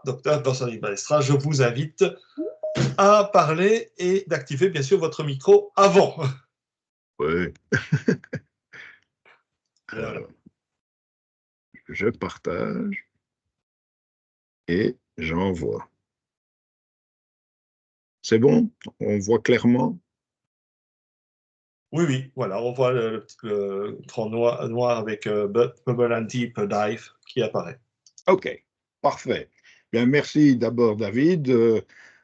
docteur Gonçalves Balestra, je vous invite à parler et d'activer bien sûr votre micro avant. Oui. Voilà. Je partage et j'envoie. C'est bon? On voit clairement? Oui, oui, voilà, on voit le tronc noir avec Bubble and Deep Dive qui apparaît. OK, parfait. Bien, merci d'abord, David.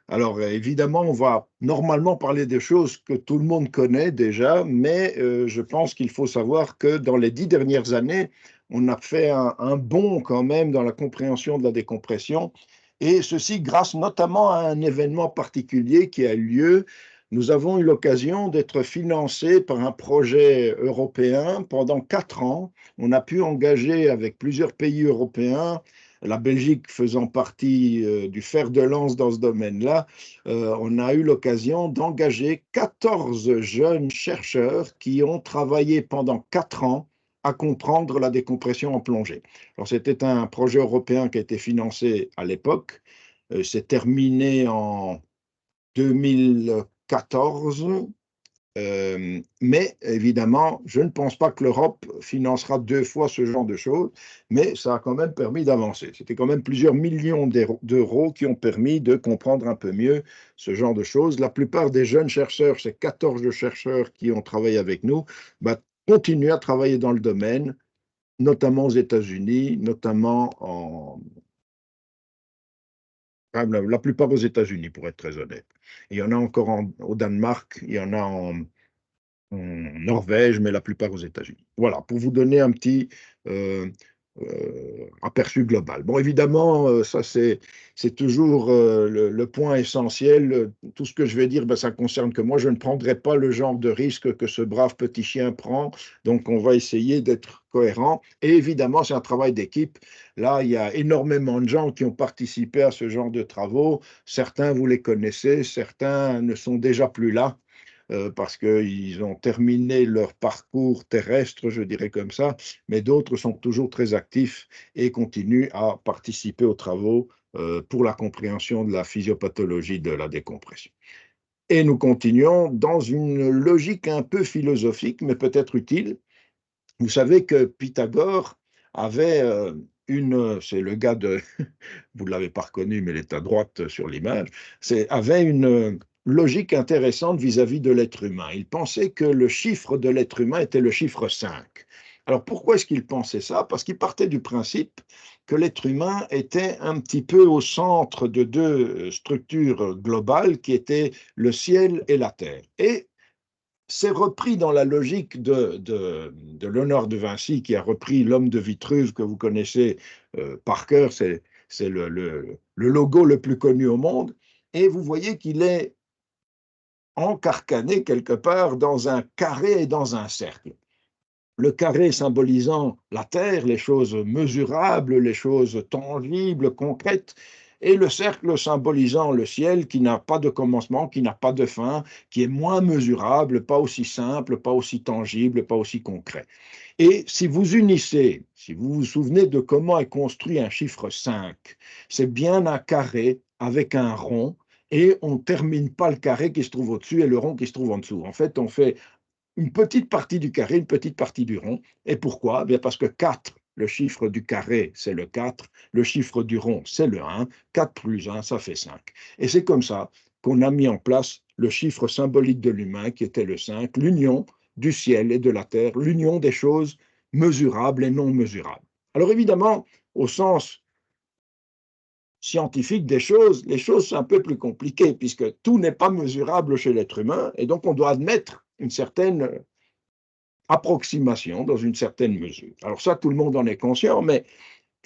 Alors, évidemment, on va normalement parler des choses que tout le monde connaît déjà, mais je pense qu'il faut savoir que dans les 10 dernières années, on a fait un bond quand même dans la compréhension de la décompression, et ceci grâce notamment à un événement particulier qui a eu lieu. Nous avons eu l'occasion d'être financés par un projet européen pendant 4 ans. On a pu engager avec plusieurs pays européens, la Belgique faisant partie du fer de lance dans ce domaine-là. On a eu l'occasion d'engager 14 jeunes chercheurs qui ont travaillé pendant 4 ans à comprendre la décompression en plongée. Alors, c'était un projet européen qui a été financé à l'époque. C'est terminé en 2014. Mais évidemment, je ne pense pas que l'Europe financera 2 fois ce genre de choses, mais ça a quand même permis d'avancer. C'était quand même plusieurs millions d'euros qui ont permis de comprendre un peu mieux ce genre de choses. La plupart des jeunes chercheurs, ces 14 chercheurs qui ont travaillé avec nous, continuent à travailler dans le domaine, notamment aux États-Unis, notamment la plupart aux États-Unis, pour être très honnête. Il y en a encore au Danemark, il y en a en Norvège, mais la plupart aux États-Unis. Voilà, pour vous donner un petit aperçu global. Bon, évidemment, ça c'est toujours le point essentiel. Tout ce que je vais dire, ça concerne que moi. Je ne prendrai pas le genre de risque que ce brave petit chien prend. Donc, on va essayer d'être cohérent. Et évidemment, c'est un travail d'équipe. Là, il y a énormément de gens qui ont participé à ce genre de travaux. Certains, vous les connaissez, certains ne sont déjà plus là. Parce qu'ils ont terminé leur parcours terrestre, je dirais comme ça, mais d'autres sont toujours très actifs et continuent à participer aux travaux pour la compréhension de la physiopathologie de la décompression. Et nous continuons dans une logique un peu philosophique, mais peut-être utile. Vous savez que Pythagore avait c'est le gars de, vous ne l'avez pas reconnu, mais il est à droite sur l'image, avait une logique intéressante vis-à-vis de l'être humain. Il pensait que le chiffre de l'être humain était le chiffre 5. Alors pourquoi est-ce qu'il pensait ça? Parce qu'il partait du principe que l'être humain était un petit peu au centre de 2 structures globales qui étaient le ciel et la terre. Et c'est repris dans la logique de Léonard de Vinci, qui a repris l'homme de Vitruve que vous connaissez par cœur, c'est le logo le plus connu au monde, et vous voyez qu'il est encarcané quelque part dans un carré et dans un cercle. Le carré symbolisant la terre, les choses mesurables, les choses tangibles, concrètes, et le cercle symbolisant le ciel qui n'a pas de commencement, qui n'a pas de fin, qui est moins mesurable, pas aussi simple, pas aussi tangible, pas aussi concret. Et si vous unissez, si vous vous souvenez de comment est construit un chiffre 5, c'est bien un carré avec un rond, et on ne termine pas le carré qui se trouve au-dessus et le rond qui se trouve en dessous. En fait, on fait une petite partie du carré, une petite partie du rond. Et pourquoi? Bien parce que 4, le chiffre du carré, c'est le 4, le chiffre du rond, c'est le 1, 4 plus 1, ça fait 5. Et c'est comme ça qu'on a mis en place le chiffre symbolique de l'humain, qui était le 5, l'union du ciel et de la terre, l'union des choses mesurables et non mesurables. Alors évidemment, au sens scientifique des choses, les choses sont un peu plus compliquées, puisque tout n'est pas mesurable chez l'être humain, et donc on doit admettre une certaine approximation dans une certaine mesure. Alors ça, tout le monde en est conscient, mais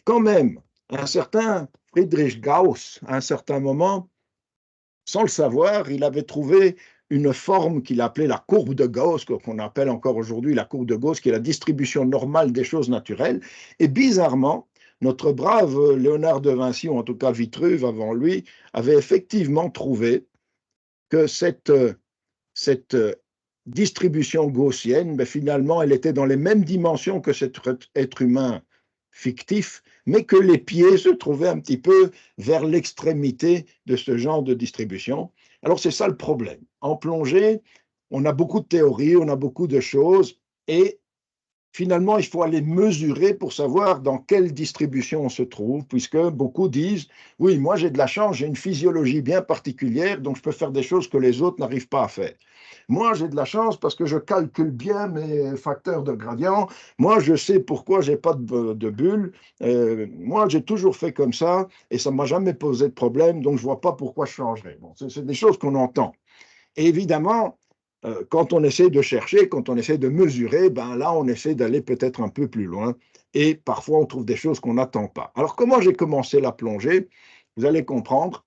quand même, un certain Friedrich Gauss, à un certain moment, sans le savoir, il avait trouvé une forme qu'il appelait la courbe de Gauss, qu'on appelle encore aujourd'hui la courbe de Gauss, qui est la distribution normale des choses naturelles. Et bizarrement, notre brave Léonard de Vinci, ou en tout cas Vitruve avant lui, avait effectivement trouvé que cette distribution gaussienne, finalement, elle était dans les mêmes dimensions que cet être humain fictif, mais que les pieds se trouvaient un petit peu vers l'extrémité de ce genre de distribution. Alors c'est ça le problème. En plongée, on a beaucoup de théories, on a beaucoup de choses, et finalement, il faut aller mesurer pour savoir dans quelle distribution on se trouve, puisque beaucoup disent, oui, moi j'ai de la chance, j'ai une physiologie bien particulière, donc je peux faire des choses que les autres n'arrivent pas à faire. Moi, j'ai de la chance parce que je calcule bien mes facteurs de gradient. Moi, je sais pourquoi j'ai pas de bulle. Moi, j'ai toujours fait comme ça et ça m'a jamais posé de problème, donc je vois pas pourquoi je changerais. Bon, c'est des choses qu'on entend. Et évidemment, quand on essaie de chercher, quand on essaie de mesurer, ben là, on essaie d'aller peut-être un peu plus loin. Et parfois, on trouve des choses qu'on n'attend pas. Alors, comment j'ai commencé la plongée? Vous allez comprendre.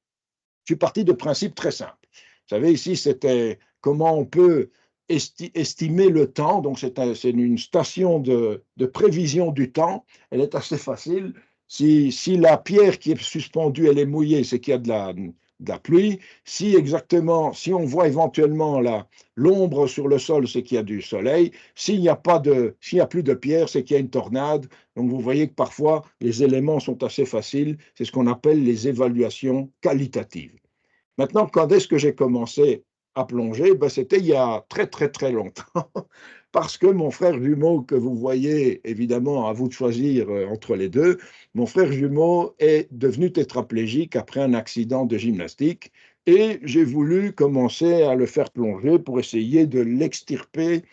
Je suis parti de principes très simples. Vous savez, ici, c'était comment on peut estimer le temps. Donc, c'est une station de prévision du temps. Elle est assez facile. Si la pierre qui est suspendue, elle est mouillée, c'est qu'il y a de la pluie. Si on voit éventuellement l'ombre sur le sol, c'est qu'il y a du soleil. S'il n'y a plus de pierre, c'est qu'il y a une tornade. Donc, vous voyez que parfois, les éléments sont assez faciles. C'est ce qu'on appelle les évaluations qualitatives. Maintenant, quand est-ce que j'ai commencé à plonger? Ben, c'était il y a très, très, très longtemps. Parce que mon frère jumeau, que vous voyez, évidemment, à vous de choisir entre les deux, mon frère jumeau est devenu tétraplégique après un accident de gymnastique et j'ai voulu commencer à le faire plonger pour essayer de l'extirper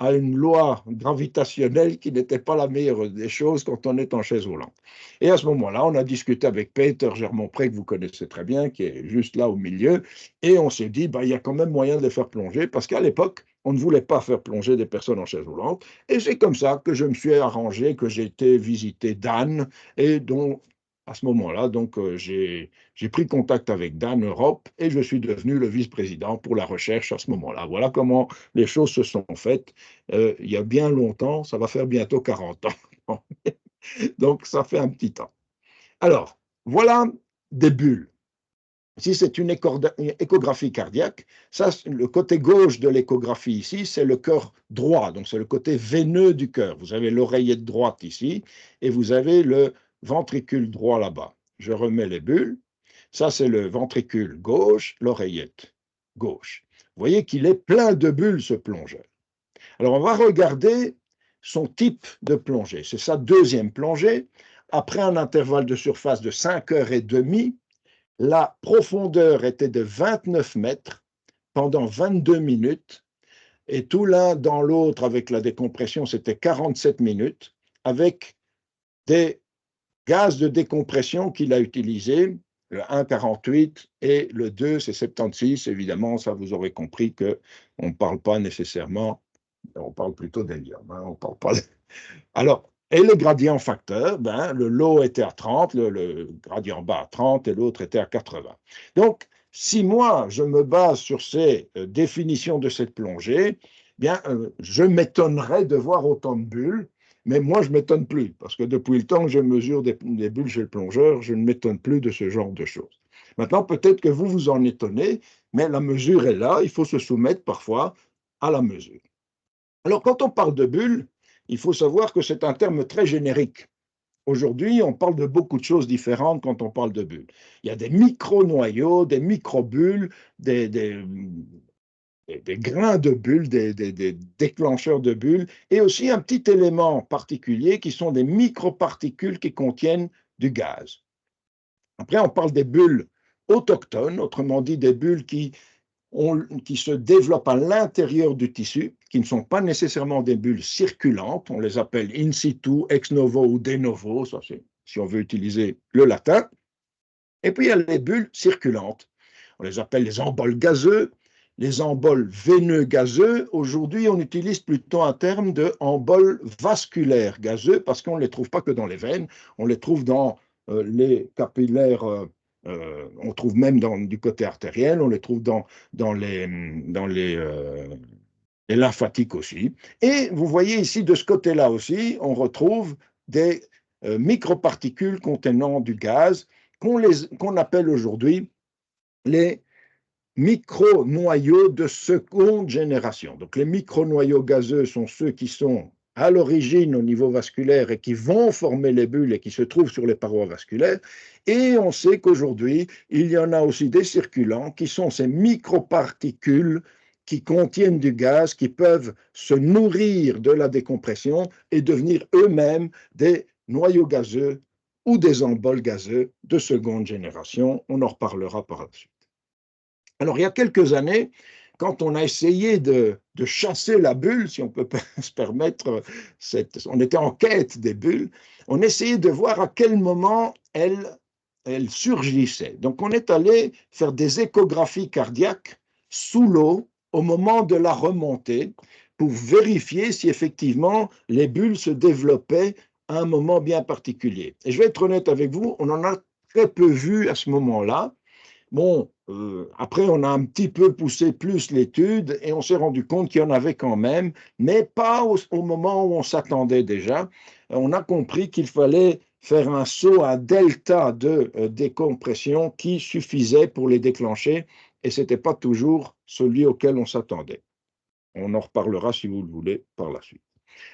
à une loi gravitationnelle qui n'était pas la meilleure des choses quand on est en chaise roulante. Et à ce moment-là, on a discuté avec Peter Germont-Pré, que vous connaissez très bien, qui est juste là au milieu, et on s'est dit, ben, il y a quand même moyen de les faire plonger, parce qu'à l'époque, on ne voulait pas faire plonger des personnes en chaise roulante. Et c'est comme ça que je me suis arrangé, que j'ai été visiter Dan, et dont, à ce moment-là, donc, j'ai pris contact avec Dan Europe, et je suis devenu le vice-président pour la recherche à ce moment-là. Voilà comment les choses se sont faites. Il y a bien longtemps, ça va faire bientôt 40 ans. Donc, ça fait un petit temps. Alors, voilà des bulles. Si c'est une échographie cardiaque, ça, le côté gauche de l'échographie ici, c'est le cœur droit, donc c'est le côté veineux du cœur. Vous avez l'oreillette droite ici et vous avez le ventricule droit là-bas. Je remets les bulles. Ça, c'est le ventricule gauche, l'oreillette gauche. Vous voyez qu'il est plein de bulles, ce plongeur. Alors, on va regarder son type de plongée. C'est sa deuxième plongée. Après un intervalle de surface de 5h30, la profondeur était de 29 mètres pendant 22 minutes et tout l'un dans l'autre avec la décompression, c'était 47 minutes avec des gaz de décompression qu'il a utilisés, le 1,48 et le 2, c'est 76. Évidemment, ça vous aurez compris qu'on ne parle pas nécessairement, on parle plutôt d'hélium. On parle pas. Alors, et les gradients facteurs, ben, le low était à 30, le gradient bas à 30 et l'autre était à 80. Donc, si moi, je me base sur ces définitions de cette plongée, bien, je m'étonnerais de voir autant de bulles, mais moi, je ne m'étonne plus, parce que depuis le temps que je mesure des bulles chez le plongeur, je ne m'étonne plus de ce genre de choses. Maintenant, peut-être que vous vous en étonnez, mais la mesure est là, il faut se soumettre parfois à la mesure. Alors, quand on parle de bulles, il faut savoir que c'est un terme très générique. Aujourd'hui, on parle de beaucoup de choses différentes quand on parle de bulles. Il y a des micro-noyaux, des micro-bulles, des grains de bulles, des déclencheurs de bulles, et aussi un petit élément particulier qui sont des microparticules qui contiennent du gaz. Après, on parle des bulles autochtones, autrement dit des bulles qui se développent à l'intérieur du tissu, qui ne sont pas nécessairement des bulles circulantes. On les appelle in situ, ex novo ou de novo, ça c'est si on veut utiliser le latin. Et puis il y a les bulles circulantes. On les appelle les emboles gazeux, les emboles veineux gazeux. Aujourd'hui, on utilise plutôt un terme de emboles vasculaires gazeux parce qu'on ne les trouve pas que dans les veines, on les trouve dans les capillaires. On trouve même du côté artériel, on les trouve dans les lymphatiques aussi. Et vous voyez ici, de ce côté-là aussi, on retrouve des microparticules contenant du gaz qu'on appelle aujourd'hui les micro-noyaux de seconde génération. Donc les micro-noyaux gazeux sont ceux qui sont à l'origine au niveau vasculaire et qui vont former les bulles et qui se trouvent sur les parois vasculaires. Et on sait qu'aujourd'hui, il y en a aussi des circulants qui sont ces microparticules qui contiennent du gaz, qui peuvent se nourrir de la décompression et devenir eux-mêmes des noyaux gazeux ou des emboles gazeux de seconde génération. On en reparlera par la suite. Alors, il y a quelques années, quand on a essayé de chasser la bulle, si on peut se permettre, on était en quête des bulles, on essayait de voir à quel moment elles surgissaient. Donc, on est allé faire des échographies cardiaques sous l'eau au moment de la remontée pour vérifier si effectivement les bulles se développaient à un moment bien particulier. Et je vais être honnête avec vous, on en a très peu vu à ce moment-là. Bon, après, on a un petit peu poussé plus l'étude et on s'est rendu compte qu'il y en avait quand même, mais pas au moment où on s'attendait déjà. On a compris qu'il fallait faire un saut à delta de décompression qui suffisait pour les déclencher et ce n'était pas toujours celui auquel on s'attendait. On en reparlera si vous le voulez par la suite.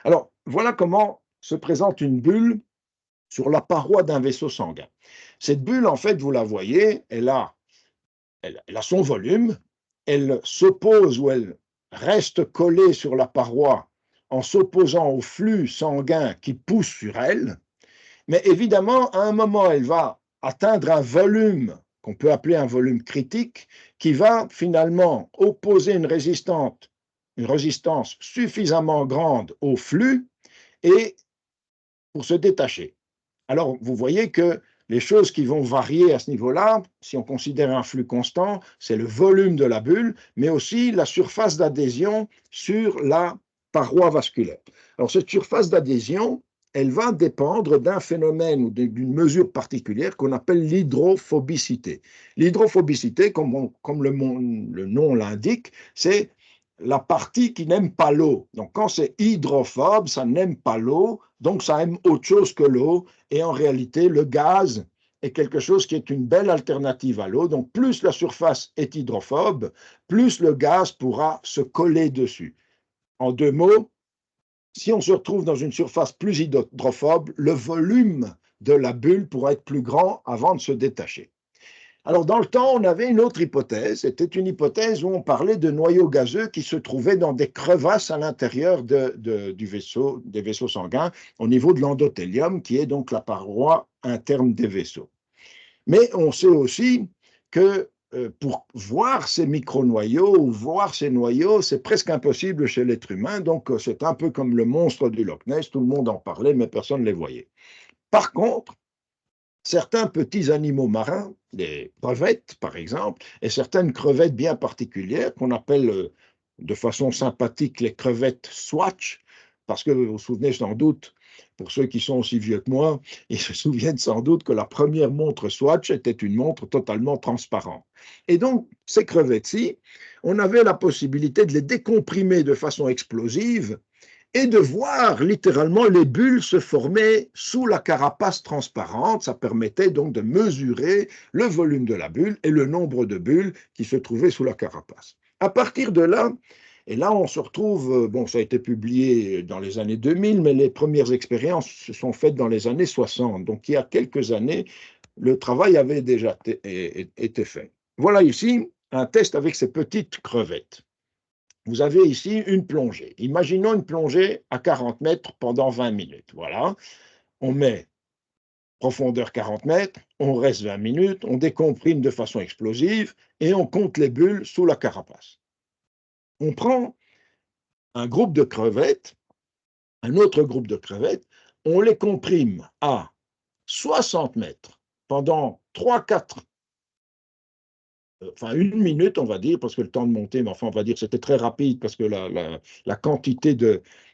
Alors, voilà comment se présente une bulle sur la paroi d'un vaisseau sanguin. Cette bulle, en fait, vous la voyez, elle a son volume, elle s'oppose ou elle reste collée sur la paroi en s'opposant au flux sanguin qui pousse sur elle, mais évidemment, à un moment, elle va atteindre un volume qu'on peut appeler un volume critique, qui va finalement opposer une résistance suffisamment grande au flux et pour se détacher. Alors, vous voyez que les choses qui vont varier à ce niveau-là, si on considère un flux constant, c'est le volume de la bulle, mais aussi la surface d'adhésion sur la paroi vasculaire. Alors, cette surface d'adhésion, elle va dépendre d'un phénomène ou d'une mesure particulière qu'on appelle l'hydrophobicité. L'hydrophobicité, comme le nom l'indique, c'est la partie qui n'aime pas l'eau. Donc, quand c'est hydrophobe, ça n'aime pas l'eau, donc ça aime autre chose que l'eau. Et en réalité, le gaz est quelque chose qui est une belle alternative à l'eau. Donc, plus la surface est hydrophobe, plus le gaz pourra se coller dessus. En deux mots, si on se retrouve dans une surface plus hydrophobe, le volume de la bulle pourra être plus grand avant de se détacher. Alors, dans le temps, on avait une autre hypothèse. C'était une hypothèse où on parlait de noyaux gazeux qui se trouvaient dans des crevasses à l'intérieur du vaisseau, des vaisseaux sanguins, au niveau de l'endothélium, qui est donc la paroi interne des vaisseaux. Mais on sait aussi que pour voir ces micronoyaux ou voir ces noyaux, c'est presque impossible chez l'être humain. Donc, c'est un peu comme le monstre du Loch Ness. Tout le monde en parlait, mais personne ne les voyait. Par contre, certains petits animaux marins, les crevettes par exemple, et certaines crevettes bien particulières qu'on appelle de façon sympathique les crevettes Swatch, parce que vous vous souvenez sans doute, pour ceux qui sont aussi vieux que moi, ils se souviennent sans doute que la première montre Swatch était une montre totalement transparente. Et donc, ces crevettes-ci, on avait la possibilité de les décomprimer de façon explosive et de voir littéralement les bulles se former sous la carapace transparente. Ça permettait donc de mesurer le volume de la bulle et le nombre de bulles qui se trouvaient sous la carapace. À partir de là, et là on se retrouve, bon ça a été publié dans les années 2000, mais les premières expériences se sont faites dans les années 60. Donc il y a quelques années, le travail avait déjà été fait. Voilà ici un test avec ces petites crevettes. Vous avez ici une plongée. Imaginons une plongée à 40 mètres pendant 20 minutes. Voilà. On met profondeur 40 mètres, on reste 20 minutes, on décomprime de façon explosive et on compte les bulles sous la carapace. On prend un groupe de crevettes, un autre groupe de crevettes, on les comprime à 60 mètres pendant 3-4 enfin une minute, on va dire, parce que le temps de monter, mais enfin, on va dire que c'était très rapide parce que la quantité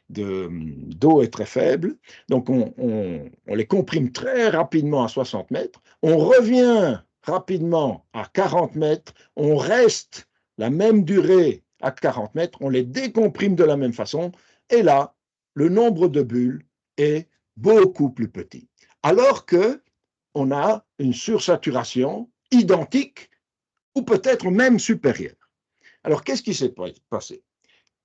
d'eau est très faible. Donc, on les comprime très rapidement à 60 mètres. On revient rapidement à 40 mètres. On reste la même durée à 40 mètres. On les décomprime de la même façon. Et là, le nombre de bulles est beaucoup plus petit. Alors que on a une sursaturation identique ou peut-être même supérieure. Alors, qu'est-ce qui s'est passé?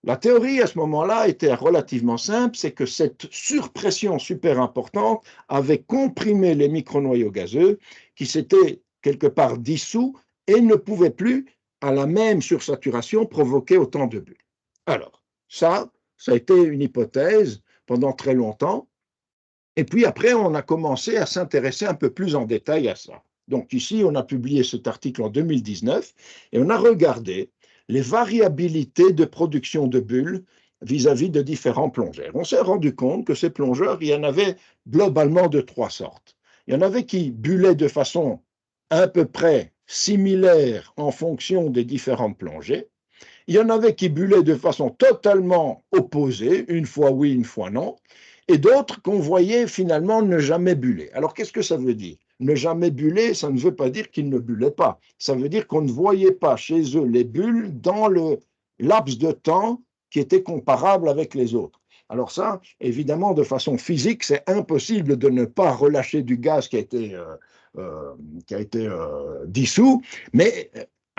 La théorie à ce moment-là était relativement simple, c'est que cette surpression super importante avait comprimé les micronoyaux gazeux qui s'étaient quelque part dissous et ne pouvaient plus, à la même sursaturation, provoquer autant de bulles. Alors, ça a été une hypothèse pendant très longtemps. Et puis après, on a commencé à s'intéresser un peu plus en détail à ça. Donc ici, on a publié cet article en 2019 et on a regardé les variabilités de production de bulles vis-à-vis de différents plongeurs. On s'est rendu compte que ces plongeurs, il y en avait globalement de trois sortes. Il y en avait qui bullaient de façon à peu près similaire en fonction des différentes plongées. Il y en avait qui bullaient de façon totalement opposée, une fois oui, une fois non, et d'autres qu'on voyait finalement ne jamais buller. Alors qu'est-ce que ça veut dire? Ne jamais buller, ça ne veut pas dire qu'ils ne bullaient pas. Ça veut dire qu'on ne voyait pas chez eux les bulles dans le laps de temps qui était comparable avec les autres. Alors ça, évidemment, de façon physique, c'est impossible de ne pas relâcher du gaz qui a été dissous, mais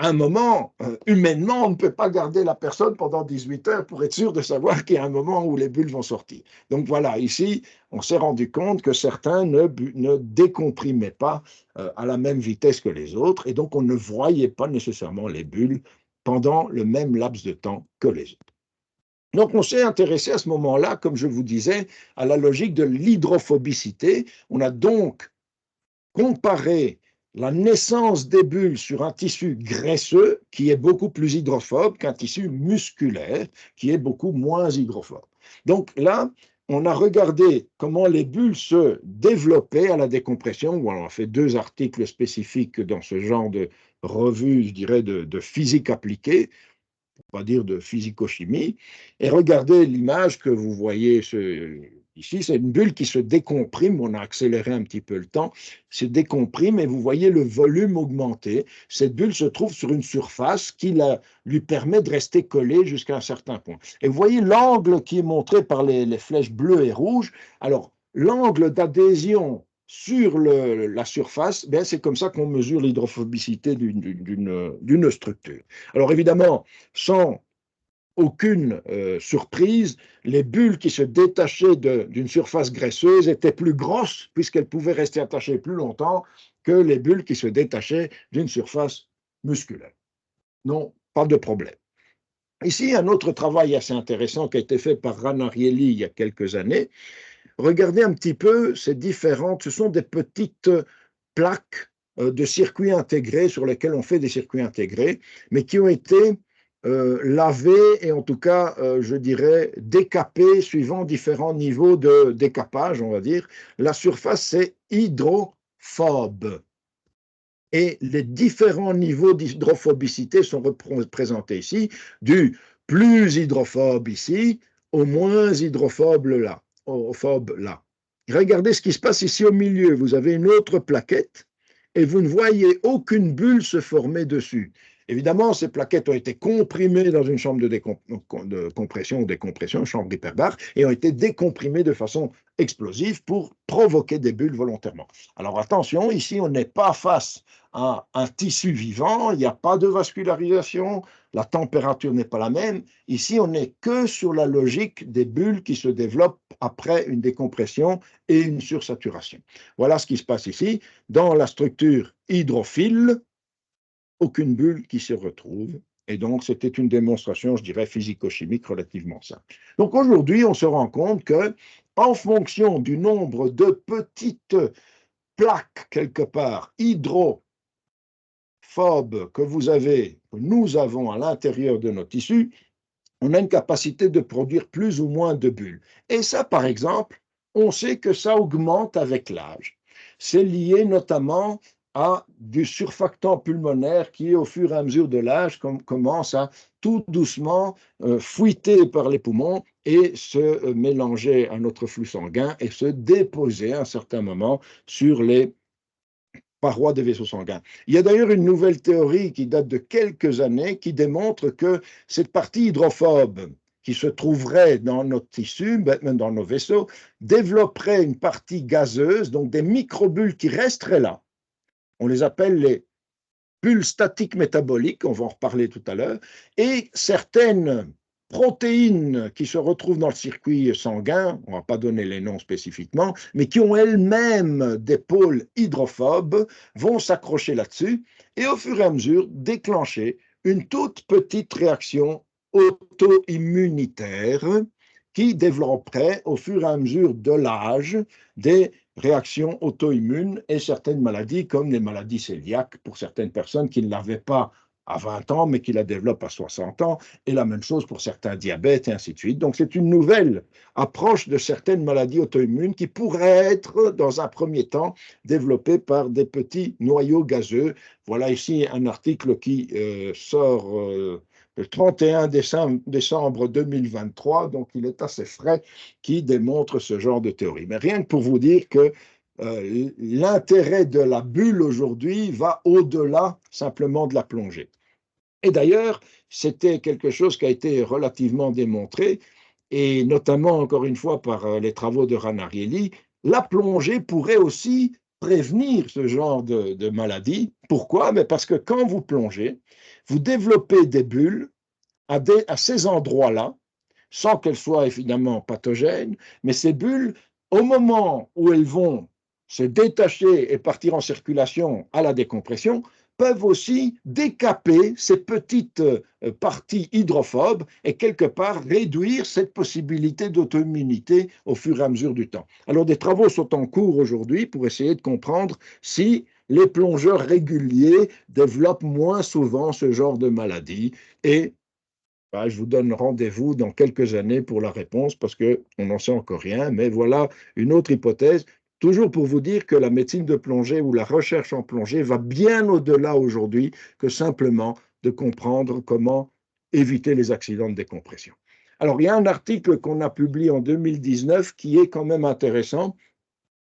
à un moment, humainement, on ne peut pas garder la personne pendant 18 heures pour être sûr de savoir qu'il y a un moment où les bulles vont sortir. Donc voilà, ici, on s'est rendu compte que certains ne décomprimaient pas à la même vitesse que les autres, et donc on ne voyait pas nécessairement les bulles pendant le même laps de temps que les autres. Donc on s'est intéressé à ce moment-là, comme je vous disais, à la logique de l'hydrophobicité. On a donc comparé la naissance des bulles sur un tissu graisseux qui est beaucoup plus hydrophobe qu'un tissu musculaire qui est beaucoup moins hydrophobe. Donc là, on a regardé comment les bulles se développaient à la décompression. On a fait 2 articles spécifiques dans ce genre de revue, je dirais, de physique appliquée, on va dire de physico-chimie, et regardez l'image que vous voyez ici, c'est une bulle qui se décomprime, on a accéléré un petit peu le temps, se décomprime et vous voyez le volume augmenter. Cette bulle se trouve sur une surface qui lui permet de rester collée jusqu'à un certain point. Et vous voyez l'angle qui est montré par les flèches bleues et rouges. Alors, l'angle d'adhésion sur la surface, ben c'est comme ça qu'on mesure l'hydrophobicité d'une structure. Alors évidemment, sans aucune surprise, les bulles qui se détachaient d'une surface graisseuse étaient plus grosses puisqu'elles pouvaient rester attachées plus longtemps que les bulles qui se détachaient d'une surface musculaire. Non, pas de problème. Ici, un autre travail assez intéressant qui a été fait par Ranarielli il y a quelques années. Regardez un petit peu ces différentes, ce sont des petites plaques de circuits intégrés sur lesquels on fait des circuits intégrés, mais qui ont été lavés et en tout cas, je dirais, décapés suivant différents niveaux de décapage, on va dire. La surface, c'est hydrophobe. Et les différents niveaux d'hydrophobicité sont représentés ici, du plus hydrophobe ici au moins hydrophobe là. Regardez ce qui se passe ici au milieu. Vous avez une autre plaquette et vous ne voyez aucune bulle se former dessus. Évidemment, ces plaquettes ont été comprimées dans une chambre de compression ou décompression, une chambre hyperbare, et ont été décomprimées de façon explosive pour provoquer des bulles volontairement. Alors attention, ici, on n'est pas face à un tissu vivant, il n'y a pas de vascularisation, la température n'est pas la même. Ici, on n'est que sur la logique des bulles qui se développent après une décompression et une sursaturation. Voilà ce qui se passe ici. Dans la structure hydrophile, aucune bulle qui se retrouve. Et donc, c'était une démonstration, je dirais, physico-chimique relativement simple. Donc, aujourd'hui, on se rend compte que, en fonction du nombre de petites plaques, quelque part, hydrophobes que nous avons à l'intérieur de nos tissus, on a une capacité de produire plus ou moins de bulles. Et ça, par exemple, on sait que ça augmente avec l'âge. C'est lié notamment à du surfactant pulmonaire qui, au fur et à mesure de l'âge, commence à tout doucement fuiter par les poumons et se mélanger à notre flux sanguin et se déposer à un certain moment sur les parois des vaisseaux sanguins. Il y a d'ailleurs une nouvelle théorie qui date de quelques années qui démontre que cette partie hydrophobe qui se trouverait dans notre tissu, même dans nos vaisseaux, développerait une partie gazeuse, donc des microbules qui resteraient là. On les appelle les bulles statiques métaboliques, on va en reparler tout à l'heure, et certaines protéines qui se retrouvent dans le circuit sanguin, on ne va pas donner les noms spécifiquement, mais qui ont elles-mêmes des pôles hydrophobes, vont s'accrocher là-dessus et au fur et à mesure déclencher une toute petite réaction auto-immunitaire qui développerait au fur et à mesure de l'âge des réactions auto-immunes et certaines maladies comme les maladies cœliaques pour certaines personnes qui ne l'avaient pas à 20 ans, mais qui la développent à 60 ans, et la même chose pour certains diabètes, et ainsi de suite. Donc, c'est une nouvelle approche de certaines maladies auto-immunes qui pourraient être, dans un premier temps, développées par des petits noyaux gazeux. Voilà ici un article qui sort le 31 décembre 2023, donc il est assez frais, qui démontre ce genre de théorie. Mais rien que pour vous dire que l'intérêt de la bulle aujourd'hui va au-delà simplement de la plongée. Et d'ailleurs, c'était quelque chose qui a été relativement démontré, et notamment, encore une fois, par les travaux de Ranarielli, la plongée pourrait aussi prévenir ce genre de maladie. Pourquoi? Mais parce que quand vous plongez, vous développez des bulles à ces endroits-là, sans qu'elles soient évidemment pathogènes, mais ces bulles, au moment où elles vont se détacher et partir en circulation à la décompression, peuvent aussi décaper ces petites parties hydrophobes et quelque part réduire cette possibilité d'auto-immunité au fur et à mesure du temps. Alors des travaux sont en cours aujourd'hui pour essayer de comprendre si les plongeurs réguliers développent moins souvent ce genre de maladie et je vous donne rendez-vous dans quelques années pour la réponse parce qu'on n'en sait encore rien, mais voilà une autre hypothèse. Toujours pour vous dire que la médecine de plongée ou la recherche en plongée va bien au-delà aujourd'hui que simplement de comprendre comment éviter les accidents de décompression. Alors, il y a un article qu'on a publié en 2019 qui est quand même intéressant.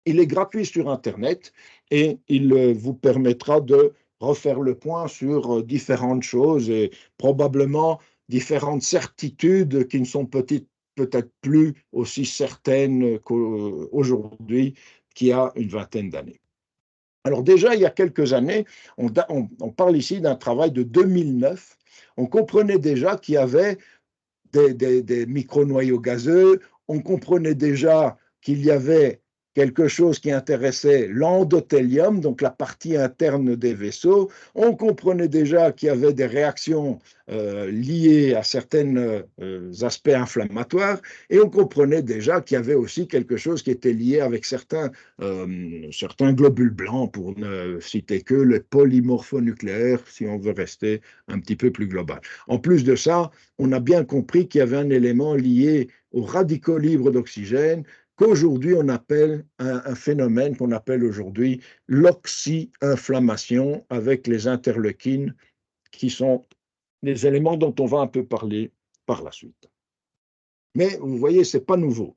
Il est gratuit sur Internet et il vous permettra de refaire le point sur différentes choses et probablement différentes certitudes qui ne sont peut-être plus aussi certaines qu'aujourd'hui, qu'il y a une vingtaine d'années. Alors déjà, il y a quelques années, on parle ici d'un travail de 2009, on comprenait déjà qu'il y avait des micro-noyaux gazeux, on comprenait déjà qu'il y avait quelque chose qui intéressait l'endothélium, donc la partie interne des vaisseaux. On comprenait déjà qu'il y avait des réactions liées à certains aspects inflammatoires et on comprenait déjà qu'il y avait aussi quelque chose qui était lié avec certains globules blancs, pour ne citer que les polymorphonucléaires, si on veut rester un petit peu plus global. En plus de ça, on a bien compris qu'il y avait un élément lié aux radicaux libres d'oxygène qu'aujourd'hui on appelle un phénomène qu'on appelle aujourd'hui l'oxy-inflammation avec les interleukines qui sont des éléments dont on va un peu parler par la suite. Mais vous voyez, ce n'est pas nouveau.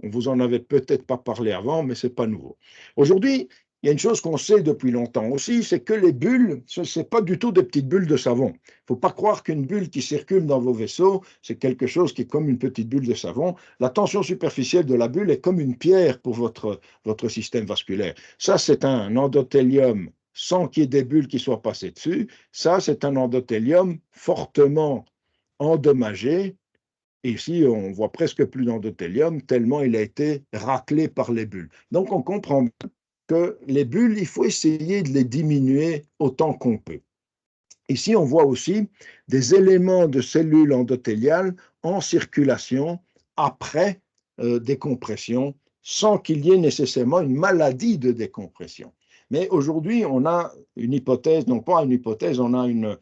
On vous en avait peut-être pas parlé avant, mais ce n'est pas nouveau. Aujourd'hui, il y a une chose qu'on sait depuis longtemps aussi, c'est que les bulles, ce n'est pas du tout des petites bulles de savon. Il ne faut pas croire qu'une bulle qui circule dans vos vaisseaux, c'est quelque chose qui est comme une petite bulle de savon. La tension superficielle de la bulle est comme une pierre pour votre système vasculaire. Ça, c'est un endothélium sans qu'il y ait des bulles qui soient passées dessus. Ça, c'est un endothélium fortement endommagé. Et ici, on voit presque plus d'endothélium tellement il a été raclé par les bulles. Donc, on comprend que les bulles, il faut essayer de les diminuer autant qu'on peut. Ici, on voit aussi des éléments de cellules endothéliales en circulation après décompression, sans qu'il y ait nécessairement une maladie de décompression. Mais aujourd'hui, on a une hypothèse, non pas une hypothèse, on a une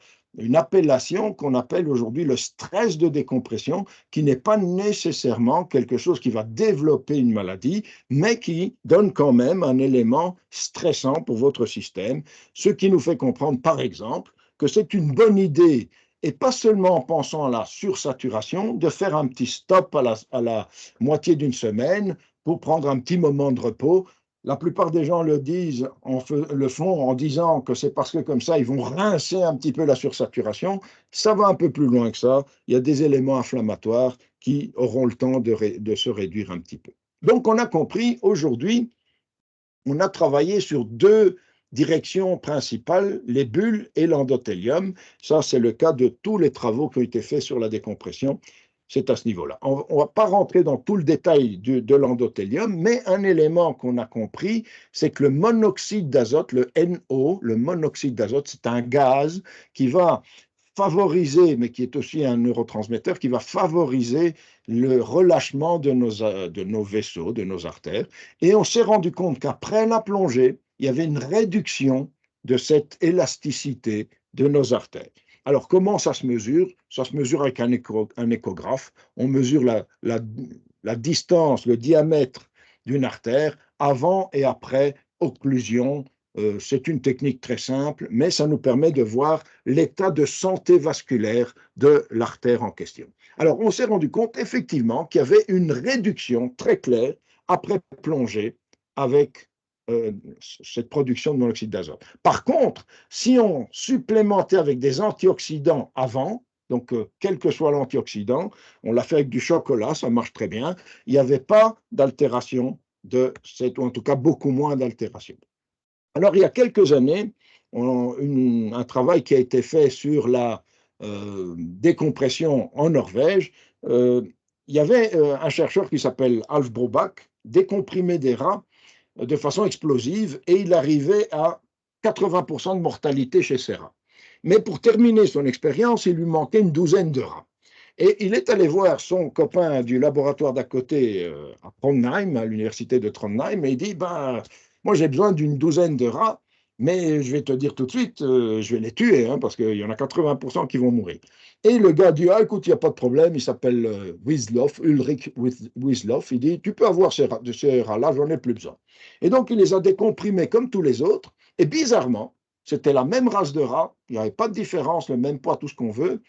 appellation qu'on appelle aujourd'hui le stress de décompression, qui n'est pas nécessairement quelque chose qui va développer une maladie, mais qui donne quand même un élément stressant pour votre système, ce qui nous fait comprendre, par exemple, que c'est une bonne idée, et pas seulement en pensant à la sursaturation, de faire un petit stop à la moitié d'une semaine pour prendre un petit moment de repos. La plupart des gens le font en disant que c'est parce que comme ça, ils vont rincer un petit peu la sursaturation. Ça va un peu plus loin que ça. Il y a des éléments inflammatoires qui auront le temps de se réduire un petit peu. Donc, on a compris aujourd'hui, on a travaillé sur deux direction principale, les bulles et l'endothélium. Ça, c'est le cas de tous les travaux qui ont été faits sur la décompression. C'est à ce niveau-là. On ne va pas rentrer dans tout le détail de l'endothélium, mais un élément qu'on a compris, c'est que le monoxyde d'azote, le NO, le monoxyde d'azote, c'est un gaz qui va favoriser, mais qui est aussi un neurotransmetteur, qui va favoriser le relâchement de nos vaisseaux, de nos artères. Et on s'est rendu compte qu'après la plongée, il y avait une réduction de cette élasticité de nos artères. Alors, comment ça se mesure? Ça se mesure avec un échographe. On mesure la distance, le diamètre d'une artère avant et après occlusion. C'est une technique très simple, mais ça nous permet de voir l'état de santé vasculaire de l'artère en question. Alors, on s'est rendu compte effectivement qu'il y avait une réduction très claire après plongée avec cette production de monoxyde d'azote. Par contre, si on supplémentait avec des antioxydants avant, donc quel que soit l'antioxydant, on l'a fait avec du chocolat, ça marche très bien, il n'y avait pas d'altération de cette, ou en tout cas beaucoup moins d'altération. Alors, il y a quelques années, un travail qui a été fait sur la décompression en Norvège, il y avait un chercheur qui s'appelle Alf Brobach, décomprimait des rats de façon explosive et il arrivait à 80% de mortalité chez ces rats. Mais pour terminer son expérience, il lui manquait une douzaine de rats. Et il est allé voir son copain du laboratoire d'à côté à Trondheim, à l'université de Trondheim, et il dit, ben, moi j'ai besoin d'une douzaine de rats, mais je vais te dire tout de suite, je vais les tuer, hein, parce qu'il y en a 80% qui vont mourir. Et le gars dit, ah écoute, il n'y a pas de problème, il s'appelle Wiesloff, Ulrich Wiesloff, il dit, tu peux avoir ces rats-là, j'en ai plus besoin. Et donc il les a décomprimés comme tous les autres, et bizarrement, c'était la même race de rats, il n'y avait pas de différence, le même poids, tout ce qu'on veut.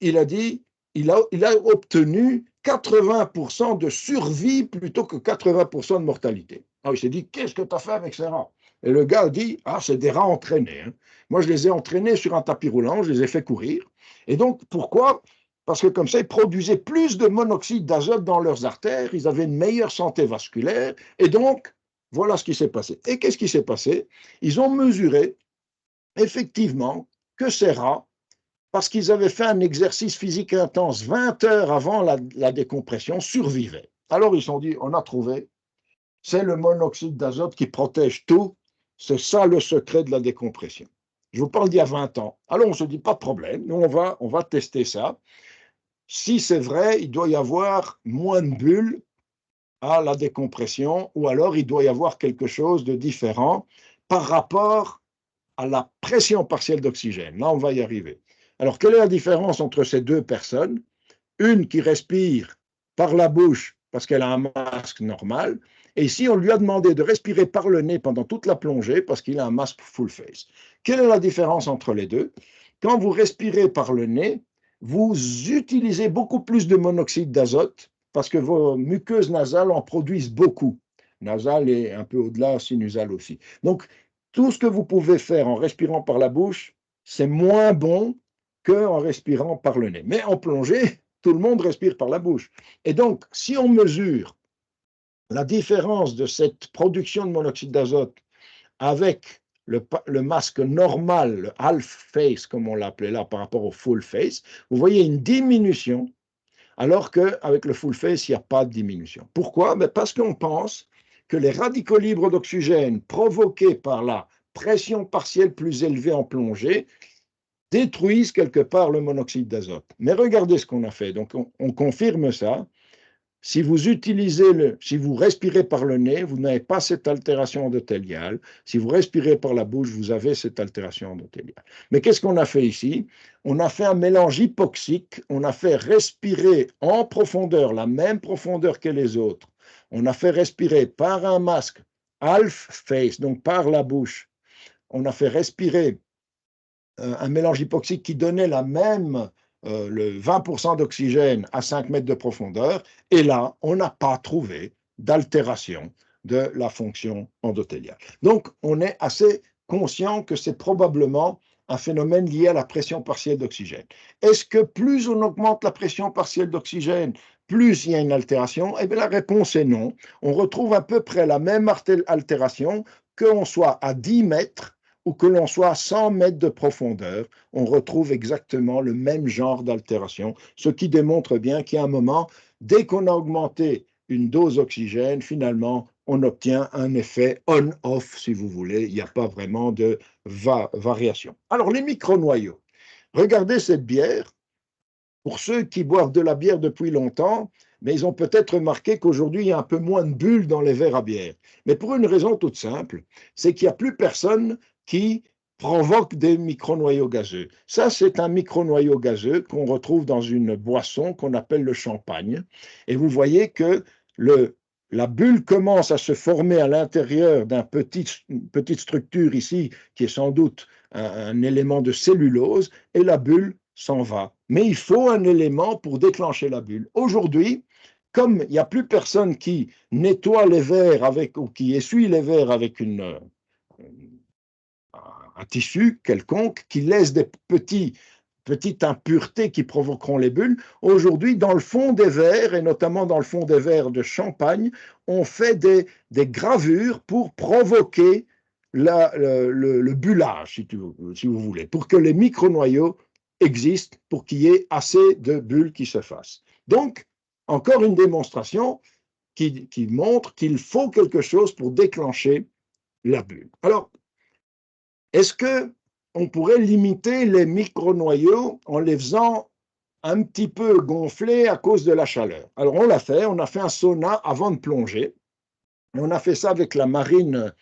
Il a dit, il a obtenu 80% de survie plutôt que 80% de mortalité. Alors il s'est dit, qu'est-ce que tu as fait avec ces rats? Et le gars a dit, ah, c'est des rats entraînés, hein. Moi, je les ai entraînés sur un tapis roulant, je les ai fait courir. Et donc, pourquoi? Parce que comme ça, ils produisaient plus de monoxyde d'azote dans leurs artères, ils avaient une meilleure santé vasculaire, et donc, voilà ce qui s'est passé. Et qu'est-ce qui s'est passé? Ils ont mesuré, effectivement, que ces rats, parce qu'ils avaient fait un exercice physique intense 20 heures avant la décompression, survivaient. Alors ils se sont dit, on a trouvé, c'est le monoxyde d'azote qui protège tout, c'est ça le secret de la décompression. Je vous parle d'il y a 20 ans. Alors on se dit, pas de problème, nous on va tester ça. Si c'est vrai, il doit y avoir moins de bulles à la décompression, ou alors il doit y avoir quelque chose de différent par rapport à la pression partielle d'oxygène. Là, on va y arriver. Alors, quelle est la différence entre ces deux personnes? Une qui respire par la bouche parce qu'elle a un masque normal, et ici, on lui a demandé de respirer par le nez pendant toute la plongée parce qu'il a un masque full face. Quelle est la différence entre les deux? Quand vous respirez par le nez, vous utilisez beaucoup plus de monoxyde d'azote parce que vos muqueuses nasales en produisent beaucoup. Nasale et un peu au-delà, sinusale aussi. Donc, tout ce que vous pouvez faire en respirant par la bouche, c'est moins bon qu'en respirant par le nez. Mais en plongée, tout le monde respire par la bouche. Et donc, si on mesure la différence de cette production de monoxyde d'azote avec le masque normal, le half face, comme on l'appelait là, par rapport au full face, vous voyez une diminution, alors qu'avec le full face, il n'y a pas de diminution. Pourquoi? Parce qu'on pense que les radicaux libres d'oxygène provoqués par la pression partielle plus élevée en plongée détruisent quelque part le monoxyde d'azote. Mais regardez ce qu'on a fait. Donc, on confirme ça. Si vous respirez par le nez, vous n'avez pas cette altération endothéliale. Si vous respirez par la bouche, vous avez cette altération endothéliale. Mais qu'est-ce qu'on a fait ici? On a fait un mélange hypoxique. On a fait respirer en profondeur, la même profondeur que les autres. On a fait respirer par un masque half face, donc par la bouche. On a fait respirer un mélange hypoxique qui donnait le 20% d'oxygène à 5 mètres de profondeur. Et là, on n'a pas trouvé d'altération de la fonction endothéliale. Donc, on est assez conscient que c'est probablement un phénomène lié à la pression partielle d'oxygène. Est-ce que plus on augmente la pression partielle d'oxygène, plus il y a une altération? Eh bien, la réponse est non. On retrouve à peu près la même altération qu'on soit à 10 mètres ou que l'on soit à 100 mètres de profondeur, on retrouve exactement le même genre d'altération, ce qui démontre bien qu'à un moment, dès qu'on a augmenté une dose d'oxygène, finalement, on obtient un effet on-off, si vous voulez. Il n'y a pas vraiment de variation. Alors, les micronoyaux. Regardez cette bière. Pour ceux qui boivent de la bière depuis longtemps, mais ils ont peut-être remarqué qu'aujourd'hui, il y a un peu moins de bulles dans les verres à bière. Mais pour une raison toute simple, c'est qu'il n'y a plus personne qui provoque des micronoyaux gazeux. Ça, c'est un micronoyau gazeux qu'on retrouve dans une boisson qu'on appelle le champagne. Et vous voyez que la bulle commence à se former à l'intérieur une petite structure ici, qui est sans doute un élément de cellulose, et la bulle s'en va. Mais il faut un élément pour déclencher la bulle. Aujourd'hui, comme il n'y a plus personne qui nettoie les verres ou qui essuie les verres avec un tissu quelconque, qui laisse des petites impuretés qui provoqueront les bulles, aujourd'hui, dans le fond des verres, et notamment dans le fond des verres de champagne, on fait des gravures pour provoquer le bullage, si vous voulez, pour que les micronoyaux existe pour qu'il y ait assez de bulles qui se fassent. Donc, encore une démonstration qui montre qu'il faut quelque chose pour déclencher la bulle. Alors, est-ce qu'on pourrait limiter les micronoyaux en les faisant un petit peu gonfler à cause de la chaleur? Alors, on l'a fait, on a fait un sauna avant de plonger. On a fait ça avec la marine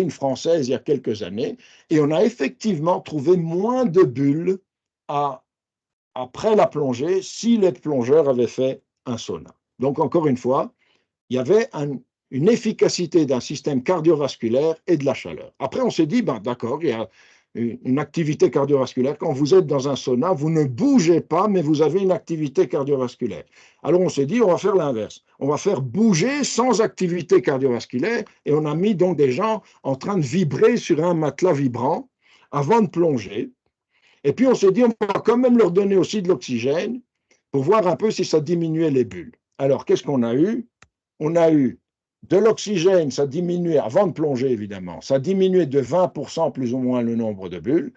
française il y a quelques années, et on a effectivement trouvé moins de bulles après la plongée si les plongeurs avaient fait un sauna. Donc, encore une fois, il y avait une efficacité d'un système cardiovasculaire et de la chaleur. Après, on s'est dit, ben, d'accord, il y a une activité cardiovasculaire. Quand vous êtes dans un sauna, vous ne bougez pas, mais vous avez une activité cardiovasculaire. Alors, on s'est dit, on va faire l'inverse. On va faire bouger sans activité cardiovasculaire, et on a mis donc des gens en train de vibrer sur un matelas vibrant avant de plonger. Et puis, on s'est dit, on va quand même leur donner aussi de l'oxygène pour voir un peu si ça diminuait les bulles. Alors, qu'est-ce qu'on a eu? On a eu de l'oxygène, ça diminuait, avant de plonger évidemment, ça diminuait de 20% plus ou moins le nombre de bulles.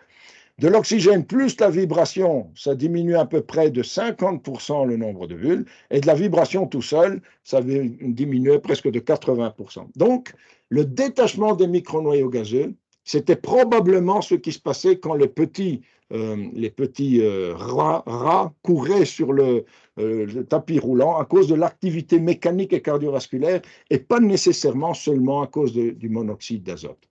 De l'oxygène plus la vibration, ça diminue à peu près de 50% le nombre de bulles. Et de la vibration tout seul, ça diminuait presque de 80%. Donc, le détachement des micronoyaux gazeux, c'était probablement ce qui se passait quand les petits rats couraient sur le tapis roulant à cause de l'activité mécanique et cardiovasculaire et pas nécessairement seulement à cause du monoxyde d'azote.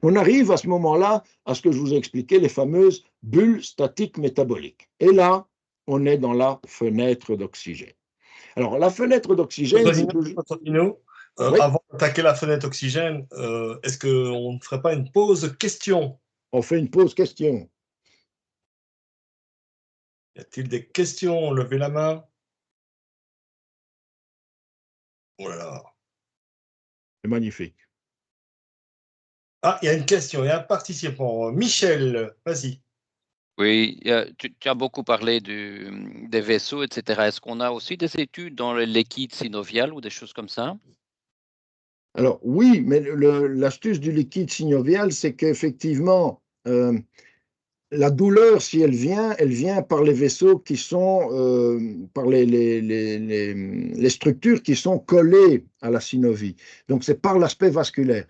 On arrive à ce moment-là à ce que je vous ai expliqué, les fameuses bulles statiques métaboliques. Et là, on est dans la fenêtre d'oxygène. Alors, la fenêtre d'oxygène, c'est toujours... Oui. Avant d'attaquer la fenêtre d'oxygène, est-ce qu'on ne ferait pas une pause question? On fait une pause question. Y a-t-il des questions? Levez la main. Voilà. C'est magnifique. Ah, il y a une question, il y a un participant. Michel, vas-y. Oui, tu as beaucoup parlé des vaisseaux, etc. Est-ce qu'on a aussi des études dans le liquide synovial ou des choses comme ça? Alors oui, mais l'astuce du liquide synovial, c'est qu'effectivement, la douleur, si elle vient par les vaisseaux qui sont, par les structures qui sont collées à la synovie. Donc c'est par l'aspect vasculaire.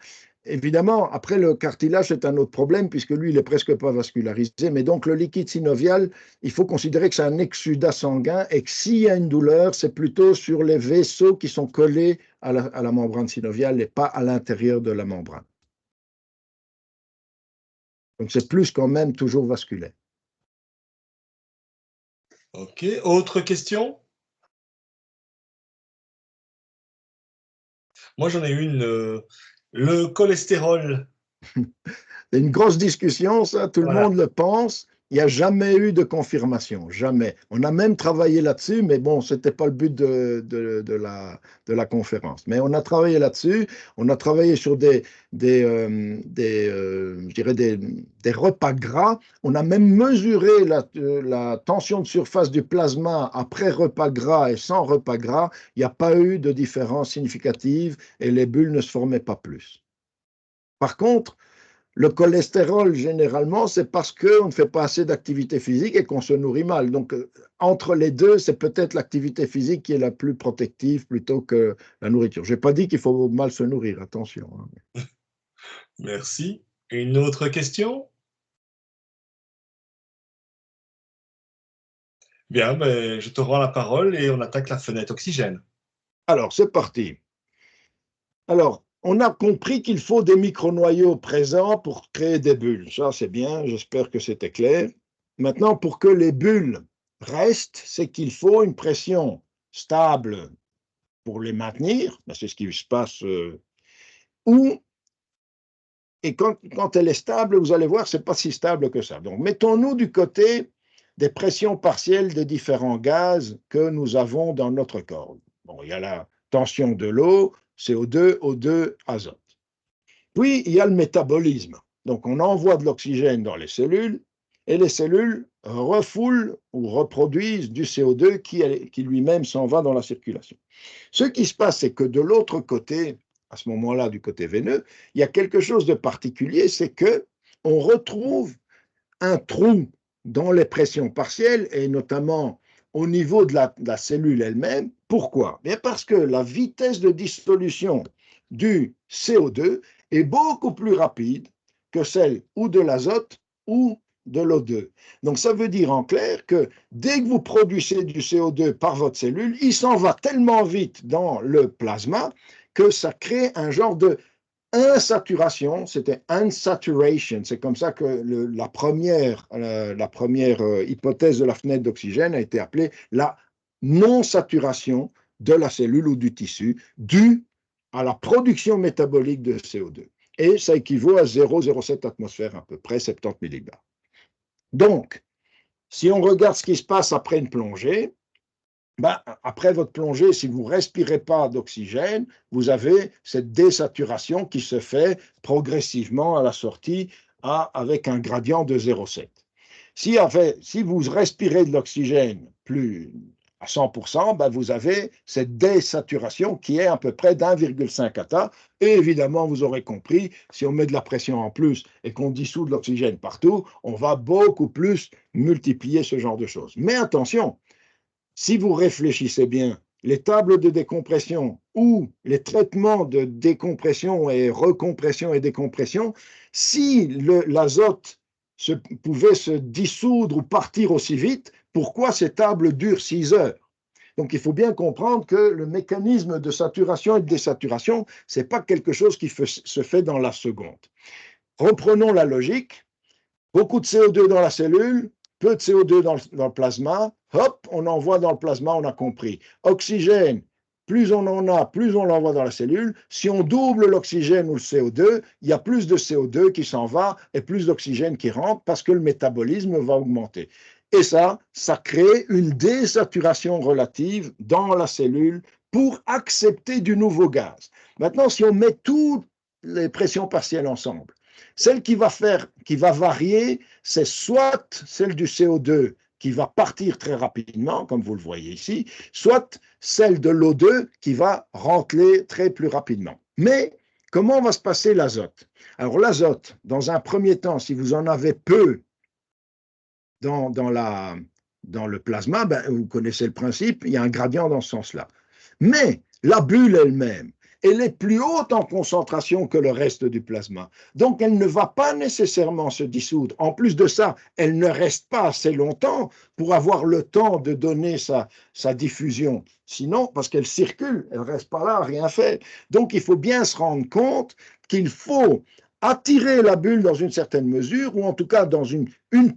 Évidemment, après le cartilage, c'est un autre problème puisque lui, il est presque pas vascularisé. Mais donc le liquide synovial, il faut considérer que c'est un exsudat sanguin et que s'il y a une douleur, c'est plutôt sur les vaisseaux qui sont collés à la membrane synoviale et pas à l'intérieur de la membrane. Donc c'est plus quand même toujours vasculaire. Ok, autre question? Moi j'en ai une. Le cholestérol. C'est une grosse discussion, ça, tout Voilà. le monde le pense. Il n'y a jamais eu de confirmation, jamais. On a même travaillé là-dessus, mais bon, ce n'était pas le but de la conférence. Mais on a travaillé là-dessus, on a travaillé sur je dirais des repas gras. On a même mesuré la tension de surface du plasma après repas gras et sans repas gras. Il n'y a pas eu de différence significative et les bulles ne se formaient pas plus. Par contre, Le cholestérol, généralement, c'est parce qu'on ne fait pas assez d'activité physique et qu'on se nourrit mal. Donc, entre les deux, c'est peut-être l'activité physique qui est la plus protective plutôt que la nourriture. Je n'ai pas dit qu'il faut mal se nourrir, attention. Merci. Une autre question? Bien, ben, je te rends la parole et on attaque la fenêtre oxygène. Alors, c'est parti. Alors, on a compris qu'il faut des micronoyaux présents pour créer des bulles. Ça, c'est bien, j'espère que c'était clair. Maintenant, pour que les bulles restent, c'est qu'il faut une pression stable pour les maintenir. C'est ce qui se passe. Et quand elle est stable, vous allez voir, ce n'est pas si stable que ça. Donc, mettons-nous du côté des pressions partielles des différents gaz que nous avons dans notre corps. Bon, il y a la tension de l'eau, CO2, O2, azote. Puis, il y a le métabolisme. Donc, on envoie de l'oxygène dans les cellules et les cellules refoulent ou reproduisent du CO2 qui lui-même s'en va dans la circulation. Ce qui se passe, c'est que de l'autre côté, à ce moment-là, du côté veineux, il y a quelque chose de particulier, c'est que on retrouve un trou dans les pressions partielles et notamment au niveau de la cellule elle-même. Pourquoi? Bien parce que la vitesse de dissolution du CO2 est beaucoup plus rapide que celle ou de l'azote ou de l'O2. Donc ça veut dire en clair que dès que vous produisez du CO2 par votre cellule, il s'en va tellement vite dans le plasma que ça crée un genre de insaturation, c'était unsaturation. C'est comme ça que la première hypothèse de la fenêtre d'oxygène a été appelée la non-saturation de la cellule ou du tissu due à la production métabolique de CO2. Et ça équivaut à 0,07 atmosphères à peu près, 70 millibars. Donc, si on regarde ce qui se passe après une plongée, après votre plongée, si vous ne respirez pas d'oxygène, vous avez cette désaturation qui se fait progressivement à la sortie avec un gradient de 0,7. Si vous respirez de l'oxygène plus à 100%, vous avez cette désaturation qui est à peu près d'1,5 attas. Et évidemment, vous aurez compris, si on met de la pression en plus et qu'on dissout de l'oxygène partout, on va beaucoup plus multiplier ce genre de choses. Mais attention, si vous réfléchissez bien, les tables de décompression ou les traitements de décompression et recompression et décompression, si l'azote pouvait se dissoudre ou partir aussi vite, pourquoi ces tables durent 6 heures? Donc, il faut bien comprendre que le mécanisme de saturation et de désaturation, ce n'est pas quelque chose qui se fait dans la seconde. Reprenons la logique. Beaucoup de CO2 dans la cellule, peu de CO2 dans le plasma, hop, on envoie dans le plasma, on a compris. Oxygène, plus on en a, plus on l'envoie dans la cellule. Si on double l'oxygène ou le CO2, il y a plus de CO2 qui s'en va et plus d'oxygène qui rentre parce que le métabolisme va augmenter. Et ça crée une désaturation relative dans la cellule pour accepter du nouveau gaz. Maintenant, si on met toutes les pressions partielles ensemble, celle qui va varier, c'est soit celle du CO2 qui va partir très rapidement, comme vous le voyez ici, soit celle de l'O2 qui va rentrer très plus rapidement. Mais comment va se passer l'azote? Alors l'azote, dans un premier temps, si vous en avez peu dans le plasma, vous connaissez le principe, il y a un gradient dans ce sens-là. Mais la bulle elle-même, elle est plus haute en concentration que le reste du plasma. Donc, elle ne va pas nécessairement se dissoudre. En plus de ça, elle ne reste pas assez longtemps pour avoir le temps de donner sa diffusion. Sinon, parce qu'elle circule, elle ne reste pas là, rien fait. Donc, il faut bien se rendre compte qu'il faut attirer la bulle dans une certaine mesure, ou en tout cas dans une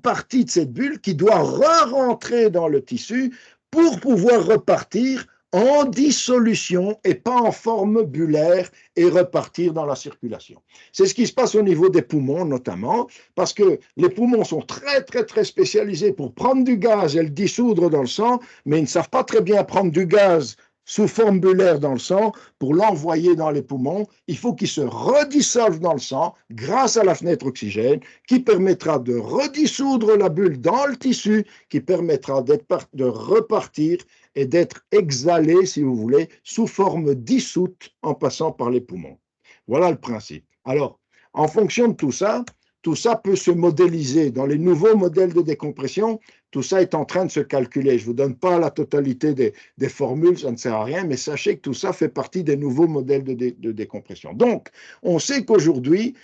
partie de cette bulle qui doit re-rentrer dans le tissu pour pouvoir repartir en dissolution et pas en forme bullaire et repartir dans la circulation. C'est ce qui se passe au niveau des poumons notamment, parce que les poumons sont très très très spécialisés pour prendre du gaz et le dissoudre dans le sang, mais ils ne savent pas très bien prendre du gaz sous forme bullaire dans le sang pour l'envoyer dans les poumons. Il faut qu'il se redissolve dans le sang grâce à la fenêtre oxygène qui permettra de redissoudre la bulle dans le tissu, qui permettra de repartir et d'être exhalé, si vous voulez, sous forme dissoute en passant par les poumons. Voilà le principe. Alors, En fonction de tout ça peut se modéliser. Dans les nouveaux modèles de décompression, tout ça est en train de se calculer. Je ne vous donne pas la totalité des formules, ça ne sert à rien, mais sachez que tout ça fait partie des nouveaux modèles de décompression. Donc, on sait qu'aujourd'hui,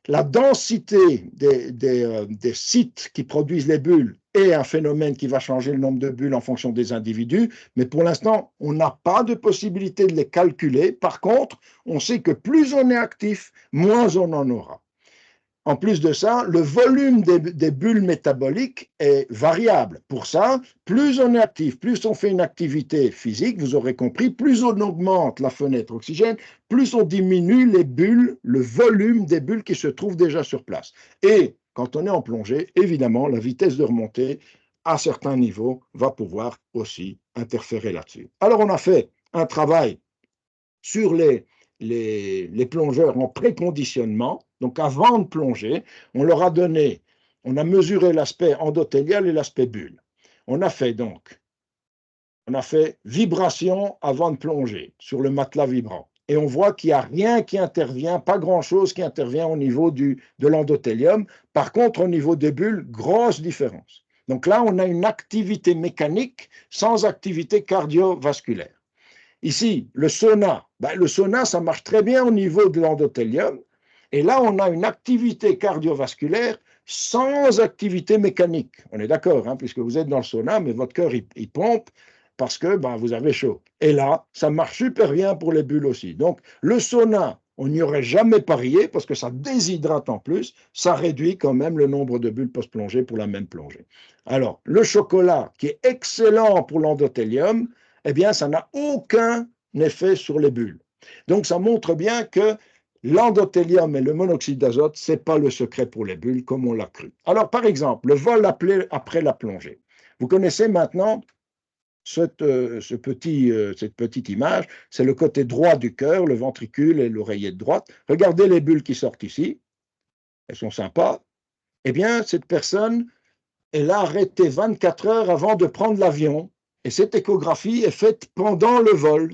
la densité des sites qui produisent les bulles est un phénomène qui va changer le nombre de bulles en fonction des individus, mais pour l'instant, on n'a pas de possibilité de les calculer. Par contre, on sait que plus on est actif, moins on en aura. En plus de ça, le volume des bulles métaboliques est variable. Pour ça, plus on est actif, plus on fait une activité physique, vous aurez compris, plus on augmente la fenêtre oxygène, plus on diminue les bulles, le volume des bulles qui se trouvent déjà sur place. Et quand on est en plongée, évidemment, la vitesse de remontée à certains niveaux va pouvoir aussi interférer là-dessus. Alors, on a fait un travail sur les plongeurs en préconditionnement. Donc, avant de plonger, on leur a donné, on a mesuré l'aspect endothélial et l'aspect bulle. On a fait vibration avant de plonger sur le matelas vibrant. Et on voit qu'il n'y a rien qui intervient, pas grand-chose qui intervient au niveau de l'endothélium. Par contre, au niveau des bulles, grosse différence. Donc là, on a une activité mécanique sans activité cardiovasculaire. Ici, le sauna, ça marche très bien au niveau de l'endothélium. Et là, on a une activité cardiovasculaire sans activité mécanique. On est d'accord, hein, puisque vous êtes dans le sauna, mais votre cœur, il pompe parce que vous avez chaud. Et là, ça marche super bien pour les bulles aussi. Donc, le sauna, on n'y aurait jamais parié parce que ça déshydrate en plus, ça réduit quand même le nombre de bulles post-plongée pour la même plongée. Alors, le chocolat, qui est excellent pour l'endothélium, eh bien, ça n'a aucun effet sur les bulles. Donc, ça montre bien que l'endothélium et le monoxyde d'azote, ce n'est pas le secret pour les bulles, comme on l'a cru. Alors, par exemple, le vol après la plongée. Vous connaissez maintenant cette petite image, c'est le côté droit du cœur, le ventricule et l'oreillette droite. Regardez les bulles qui sortent ici. Elles sont sympas. Eh bien, cette personne, elle a arrêté 24 heures avant de prendre l'avion. Et cette échographie est faite pendant le vol.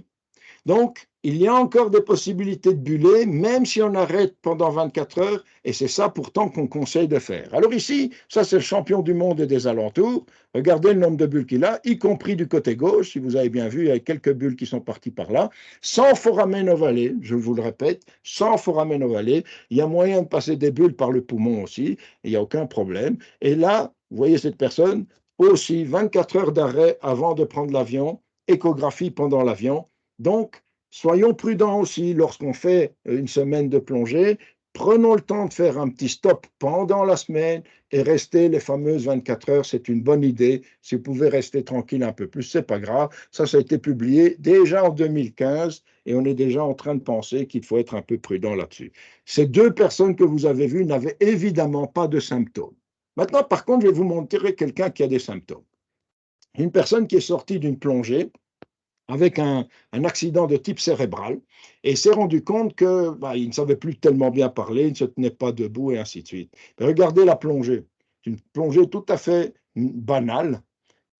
Donc, il y a encore des possibilités de buller, même si on arrête pendant 24 heures, et c'est ça pourtant qu'on conseille de faire. Alors ici, ça c'est le champion du monde et des alentours. Regardez le nombre de bulles qu'il a, y compris du côté gauche, si vous avez bien vu, il y a quelques bulles qui sont parties par là, sans foramen ovale, je vous le répète, sans foramen ovale. Il y a moyen de passer des bulles par le poumon aussi, il n'y a aucun problème. Et là, vous voyez cette personne, aussi 24 heures d'arrêt avant de prendre l'avion, échographie pendant l'avion. Donc, soyons prudents aussi lorsqu'on fait une semaine de plongée. Prenons le temps de faire un petit stop pendant la semaine et rester les fameuses 24 heures. C'est une bonne idée. Si vous pouvez rester tranquille un peu plus, c'est pas grave. Ça a été publié déjà en 2015 et on est déjà en train de penser qu'il faut être un peu prudent là-dessus. Ces deux personnes que vous avez vues n'avaient évidemment pas de symptômes. Maintenant, par contre, je vais vous montrer quelqu'un qui a des symptômes. Une personne qui est sortie d'une plongée avec un accident de type cérébral, et s'est rendu compte qu'il ne savait plus tellement bien parler, il ne se tenait pas debout, et ainsi de suite. Mais regardez la plongée. C'est une plongée tout à fait banale.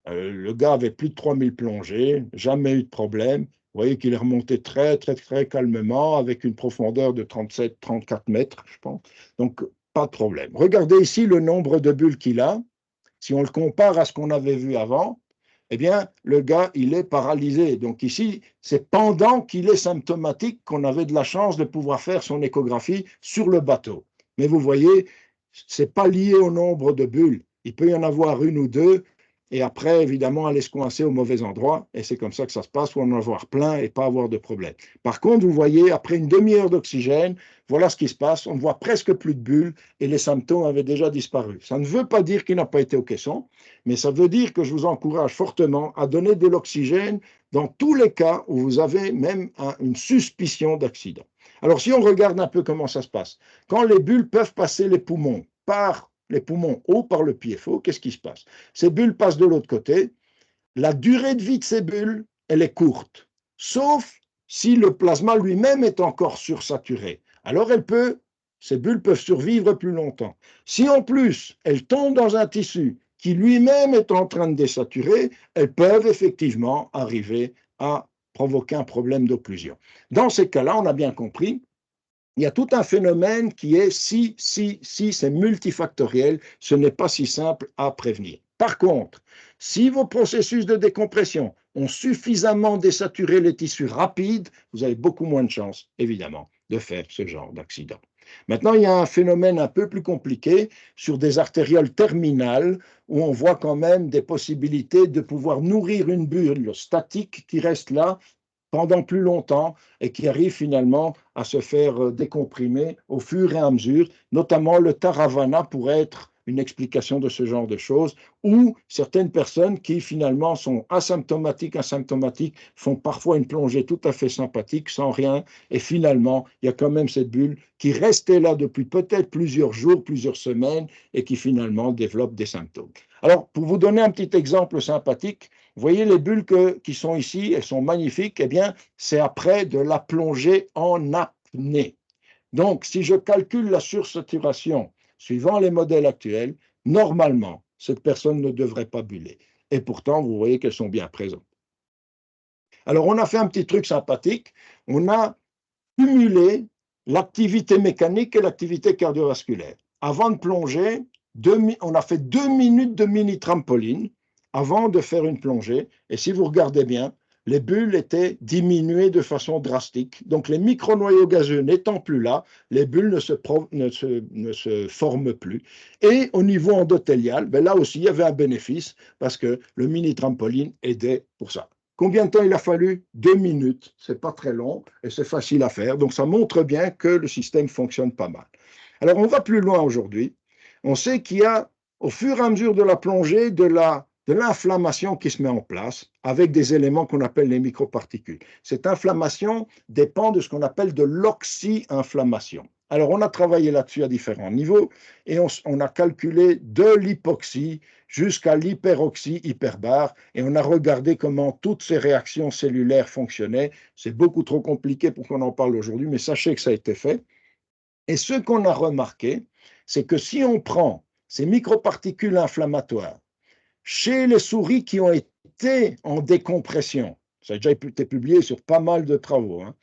Le gars avait plus de 3000 plongées, jamais eu de problème. Vous voyez qu'il est remonté très, très, très calmement, avec une profondeur de 37-34 mètres, je pense. Donc, pas de problème. Regardez ici le nombre de bulles qu'il a. Si on le compare à ce qu'on avait vu avant, eh bien, le gars, il est paralysé. Donc ici, c'est pendant qu'il est symptomatique qu'on avait de la chance de pouvoir faire son échographie sur le bateau. Mais vous voyez, ce n'est pas lié au nombre de bulles. Il peut y en avoir une ou deux, et après, évidemment, aller se coincer au mauvais endroit, et c'est comme ça que ça se passe, ou en avoir plein et pas avoir de problème. Par contre, vous voyez, après une demi-heure d'oxygène, voilà ce qui se passe, on ne voit presque plus de bulles, et les symptômes avaient déjà disparu. Ça ne veut pas dire qu'il n'a pas été au caisson, mais ça veut dire que je vous encourage fortement à donner de l'oxygène dans tous les cas où vous avez même une suspicion d'accident. Alors, si on regarde un peu comment ça se passe, quand les bulles peuvent passer les poumons par les poumons hauts par le pied faux, qu'est-ce qui se passe? Ces bulles passent de l'autre côté. La durée de vie de ces bulles, elle est courte, sauf si le plasma lui-même est encore sursaturé. Alors, ces bulles peuvent survivre plus longtemps. Si en plus, elles tombent dans un tissu qui lui-même est en train de désaturer, elles peuvent effectivement arriver à provoquer un problème d'occlusion. Dans ces cas-là, on a bien compris il y a tout un phénomène qui est si, c'est multifactoriel, ce n'est pas si simple à prévenir. Par contre, si vos processus de décompression ont suffisamment désaturé les tissus rapides, vous avez beaucoup moins de chances, évidemment, de faire ce genre d'accident. Maintenant, il y a un phénomène un peu plus compliqué sur des artérioles terminales où on voit quand même des possibilités de pouvoir nourrir une bulle statique qui reste là pendant plus longtemps et qui arrive finalement à se faire décomprimer au fur et à mesure. Notamment le Taravana pourrait être une explication de ce genre de choses, ou certaines personnes qui finalement sont asymptomatiques, font parfois une plongée tout à fait sympathique, sans rien, et finalement, il y a quand même cette bulle qui restait là depuis peut-être plusieurs jours, plusieurs semaines, et qui finalement développe des symptômes. Alors, pour vous donner un petit exemple sympathique, vous voyez les bulles qui sont ici, elles sont magnifiques, eh bien, c'est après de la plongée en apnée. Donc, si je calcule la sursaturation suivant les modèles actuels, normalement, cette personne ne devrait pas buller. Et pourtant, vous voyez qu'elles sont bien présentes. Alors, on a fait un petit truc sympathique. On a cumulé l'activité mécanique et l'activité cardiovasculaire. Avant de plonger, on a fait 2 minutes de mini-trampoline avant de faire une plongée. Et si vous regardez bien, les bulles étaient diminuées de façon drastique. Donc, les micronoyaux gazeux n'étant plus là, les bulles ne se forment plus. Et au niveau endothélial, ben là aussi, il y avait un bénéfice parce que le mini-trampoline aidait pour ça. Combien de temps il a fallu? 2 minutes. C'est pas très long et c'est facile à faire. Donc, ça montre bien que le système fonctionne pas mal. Alors, on va plus loin aujourd'hui. On sait qu'il y a, au fur et à mesure de la plongée, de l'inflammation qui se met en place avec des éléments qu'on appelle les microparticules. Cette inflammation dépend de ce qu'on appelle de l'oxy-inflammation. Alors, on a travaillé là-dessus à différents niveaux et on a calculé de l'hypoxie jusqu'à l'hyperoxie hyperbare et on a regardé comment toutes ces réactions cellulaires fonctionnaient. C'est beaucoup trop compliqué pour qu'on en parle aujourd'hui, mais sachez que ça a été fait. Et ce qu'on a remarqué, c'est que si on prend ces microparticules inflammatoires chez les souris qui ont été en décompression, ça a déjà été publié sur pas mal de travaux, hein,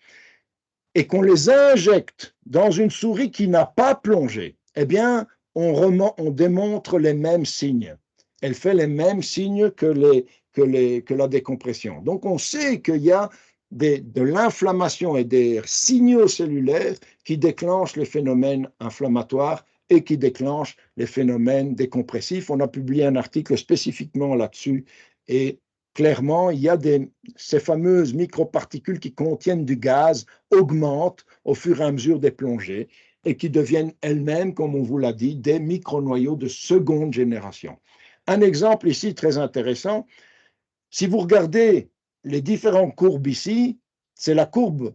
et qu'on les injecte dans une souris qui n'a pas plongé, eh bien, on démontre les mêmes signes. Elle fait les mêmes signes que la décompression. Donc, on sait qu'il y a de l'inflammation et des signaux cellulaires qui déclenchent les phénomènes inflammatoires et qui déclenchent les phénomènes décompressifs. On a publié un article spécifiquement là-dessus et clairement, il y a ces fameuses microparticules qui contiennent du gaz augmentent au fur et à mesure des plongées et qui deviennent elles-mêmes, comme on vous l'a dit, des micronoyaux de seconde génération. Un exemple ici très intéressant, si vous regardez les différentes courbes ici, c'est la courbe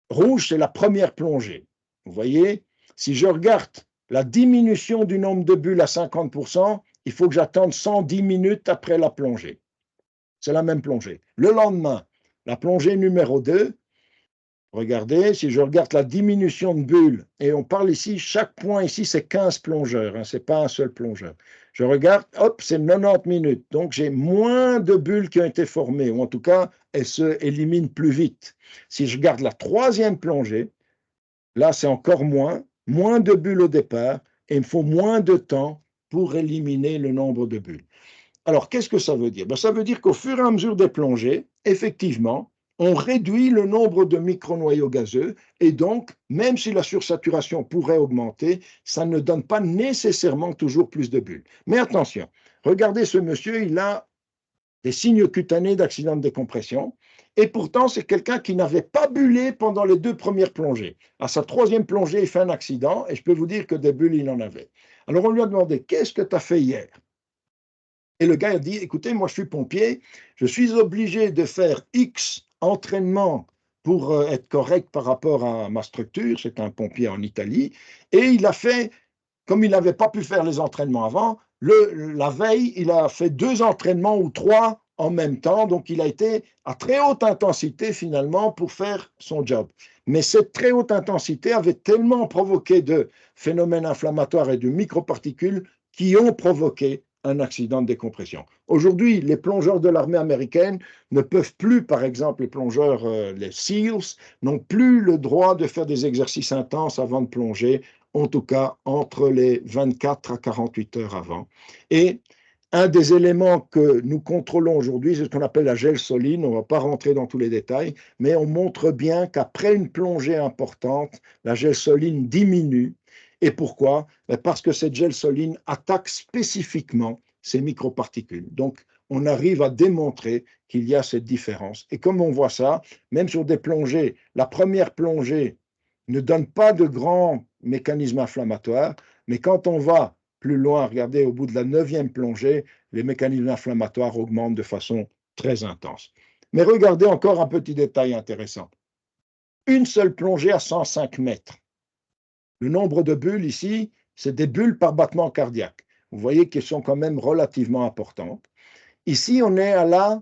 rouge, c'est la première plongée. Vous voyez, si je regarde la diminution du nombre de bulles à 50%, il faut que j'attende 110 minutes après la plongée. C'est la même plongée. Le lendemain, la plongée numéro 2, regardez, si je regarde la diminution de bulles, et on parle ici, chaque point ici, c'est 15 plongeurs, hein, ce n'est pas un seul plongeur. Je regarde, hop, c'est 90 minutes. Donc, j'ai moins de bulles qui ont été formées, ou en tout cas, elles se éliminent plus vite. Si je garde la troisième plongée, là, c'est encore moins de bulles au départ, et il me faut moins de temps pour éliminer le nombre de bulles. Alors, qu'est-ce que ça veut dire? Ça veut dire qu'au fur et à mesure des plongées, effectivement, on réduit le nombre de micronoyaux gazeux et donc, même si la sursaturation pourrait augmenter, ça ne donne pas nécessairement toujours plus de bulles. Mais attention, regardez ce monsieur, il a des signes cutanés d'accident de décompression et pourtant, c'est quelqu'un qui n'avait pas bullé pendant les 2 premières plongées. À sa 3e plongée, il fait un accident et je peux vous dire que des bulles, il en avait. Alors, on lui a demandé, qu'est-ce que tu as fait hier? Et le gars a dit, écoutez, moi je suis pompier, je suis obligé de faire X entraînement pour être correct par rapport à ma structure, c'est un pompier en Italie, et il a fait, comme il n'avait pas pu faire les entraînements avant, la veille, il a fait 2 entraînements ou 3 en même temps, donc il a été à très haute intensité finalement pour faire son job. Mais cette très haute intensité avait tellement provoqué de phénomènes inflammatoires et de microparticules qui ont provoqué un accident de décompression. Aujourd'hui, les plongeurs de l'armée américaine ne peuvent plus, par exemple, les plongeurs, les SEALs, n'ont plus le droit de faire des exercices intenses avant de plonger, en tout cas entre les 24 à 48 heures avant. Et un des éléments que nous contrôlons aujourd'hui, c'est ce qu'on appelle la gelsoline. On ne va pas rentrer dans tous les détails, mais on montre bien qu'après une plongée importante, la gelsoline diminue. Et pourquoi? Parce que cette gelsoline attaque spécifiquement ces microparticules. Donc, on arrive à démontrer qu'il y a cette différence. Et comme on voit ça, même sur des plongées, la première plongée ne donne pas de grands mécanismes inflammatoires, mais quand on va plus loin, regardez, au bout de la 9e plongée, les mécanismes inflammatoires augmentent de façon très intense. Mais regardez encore un petit détail intéressant. Une seule plongée à 105 mètres. Le nombre de bulles ici, c'est des bulles par battement cardiaque. Vous voyez qu'elles sont quand même relativement importantes. Ici, on est à la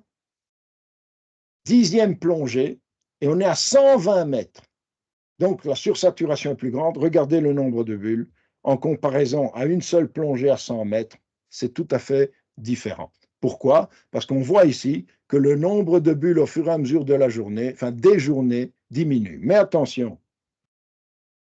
10e plongée et on est à 120 mètres. Donc, la sursaturation est plus grande. Regardez le nombre de bulles. En comparaison à une seule plongée à 100 mètres, c'est tout à fait différent. Pourquoi? Parce qu'on voit ici que le nombre de bulles au fur et à mesure de la journée, enfin des journées, diminue. Mais attention,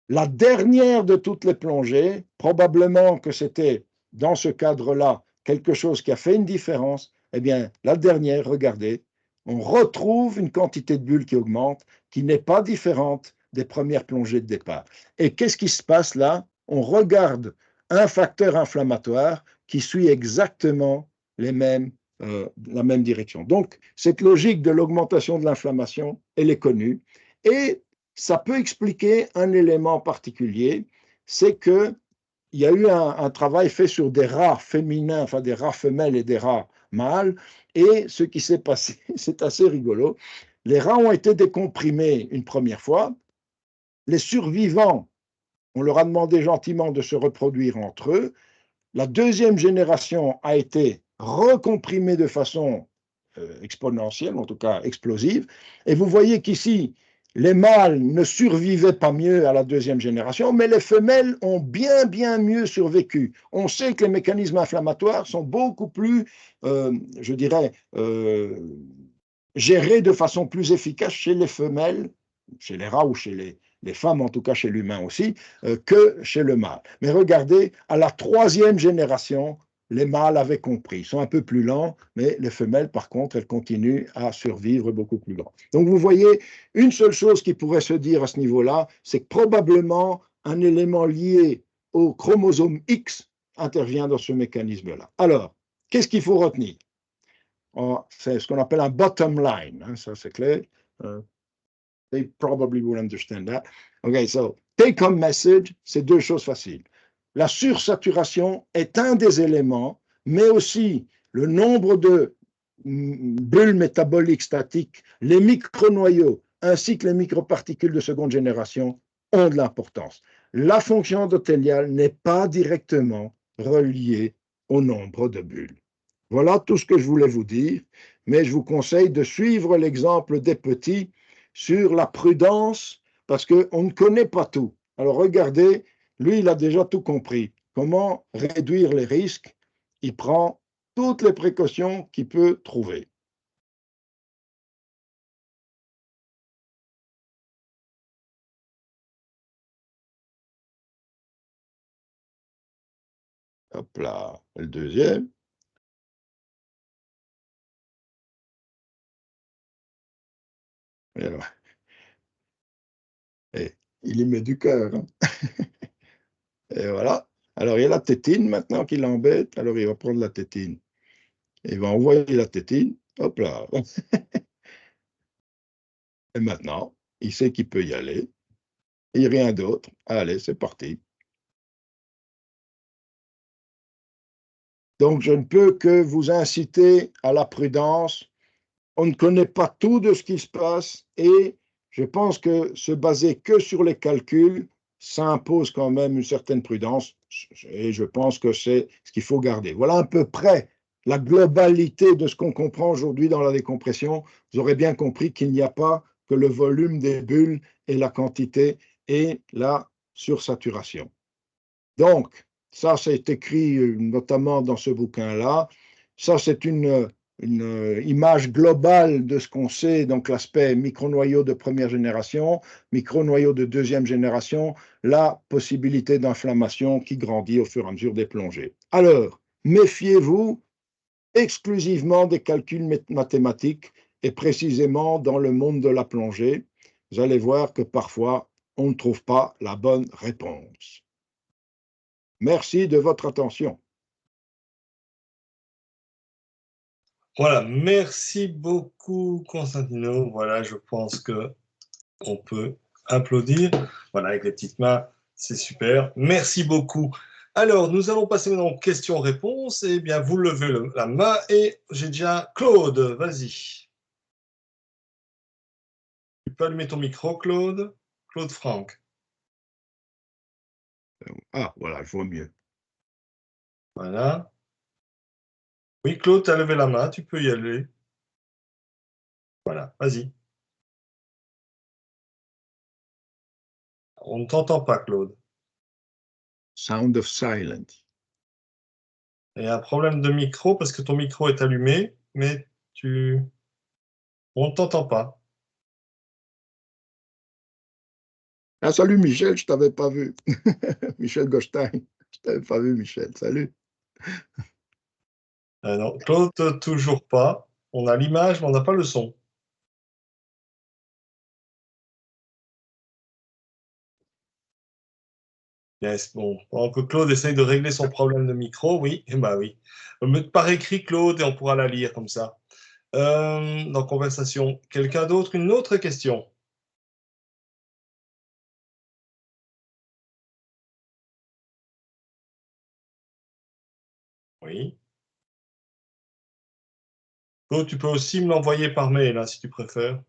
la dernière de toutes les plongées, probablement que c'était dans ce cadre-là quelque chose qui a fait une différence, eh bien, la dernière, regardez, on retrouve une quantité de bulles qui augmente, qui n'est pas différente des premières plongées de départ. Et qu'est-ce qui se passe là? On regarde un facteur inflammatoire qui suit exactement la même direction. Donc, cette logique de l'augmentation de l'inflammation, elle est connue. Et ça peut expliquer un élément particulier, c'est qu'il y a eu un travail fait sur des rats féminins, enfin des rats femelles et des rats mâles, et ce qui s'est passé, c'est assez rigolo. Les rats ont été décomprimés une première fois. Les survivants, on leur a demandé gentiment de se reproduire entre eux. La deuxième génération a été recomprimée de façon exponentielle, en tout cas explosive. Et vous voyez qu'ici, les mâles ne survivaient pas mieux à la deuxième génération, mais les femelles ont bien mieux survécu. On sait que les mécanismes inflammatoires sont beaucoup plus, je dirais, gérés de façon plus efficace chez les femelles, chez les rats ou chez les femmes, en tout cas chez l'humain aussi, que chez le mâle. Mais regardez, à la 3e génération, les mâles avaient compris. Ils sont un peu plus lents, mais les femelles, par contre, elles continuent à survivre beaucoup plus lent. Donc, vous voyez, une seule chose qui pourrait se dire à ce niveau-là, c'est que probablement un élément lié au chromosome X intervient dans ce mécanisme-là. Alors, qu'est-ce qu'il faut retenir? C'est ce qu'on appelle un bottom line, hein, ça c'est clair. They probably will understand that. Okay, so take home message, c'est deux choses faciles. La sursaturation est un des éléments, mais aussi le nombre de bulles métaboliques statiques, les micronoyaux, ainsi que les microparticules de seconde génération ont de l'importance. La fonction endothéliale n'est pas directement reliée au nombre de bulles. Voilà tout ce que je voulais vous dire, mais je vous conseille de suivre l'exemple des petits sur la prudence, parce qu'on ne connaît pas tout. Alors regardez, lui, il a déjà tout compris. Comment réduire les risques? Il prend toutes les précautions qu'il peut trouver. Hop là, le deuxième. Et alors, et il y met du cœur. Hein. Et voilà. Alors, il y a la tétine maintenant qui l'embête. Alors, il va prendre la tétine. Il va envoyer la tétine. Hop là. Et maintenant, il sait qu'il peut y aller. Et rien d'autre. Allez, c'est parti. Donc, je ne peux que vous inciter à la prudence. On ne connaît pas tout de ce qui se passe et je pense que se baser que sur les calculs, ça impose quand même une certaine prudence et je pense que c'est ce qu'il faut garder. Voilà à peu près la globalité de ce qu'on comprend aujourd'hui dans la décompression. Vous aurez bien compris qu'il n'y a pas que le volume des bulles et la quantité et la sursaturation. Donc, Ça, c'est écrit notamment dans ce bouquin-là. Ça, c'est une image globale de ce qu'on sait, donc l'aspect micronoyau de première génération, micronoyau de deuxième génération, la possibilité d'inflammation qui grandit au fur et à mesure des plongées. Alors, méfiez-vous exclusivement des calculs mathématiques et précisément dans le monde de la plongée. Vous allez voir que parfois, on ne trouve pas la bonne réponse. Merci de votre attention. Voilà, merci beaucoup Constantino. Voilà, je pense que on peut applaudir. Voilà, avec les petites mains, c'est super. Merci beaucoup. Alors, nous allons passer maintenant aux questions-réponses. Eh bien, vous levez la main et j'ai déjà Claude, vas-y. Tu peux allumer ton micro, Claude? Claude Franck. Ah, voilà, je vois mieux. Voilà. Oui, Claude, tu as levé la main, tu peux y aller. Voilà, vas-y. On ne t'entend pas, Claude. Sound of silence. Il y a un problème de micro parce que ton micro est allumé, mais on ne t'entend pas. Ah, salut Michel, je ne t'avais pas vu. Michel Gostein, je ne t'avais pas vu, Michel. Salut. Non, Claude, toujours pas. On a l'image, mais on n'a pas le son. Yes, bon, pendant que Claude essaye de régler son problème de micro, oui, bah oui. Par écrit, Claude, et on pourra la lire comme ça. Dans conversation. Quelqu'un d'autre? Une autre question? Oui. Claude, tu peux aussi me l'envoyer par mail, hein, si tu préfères.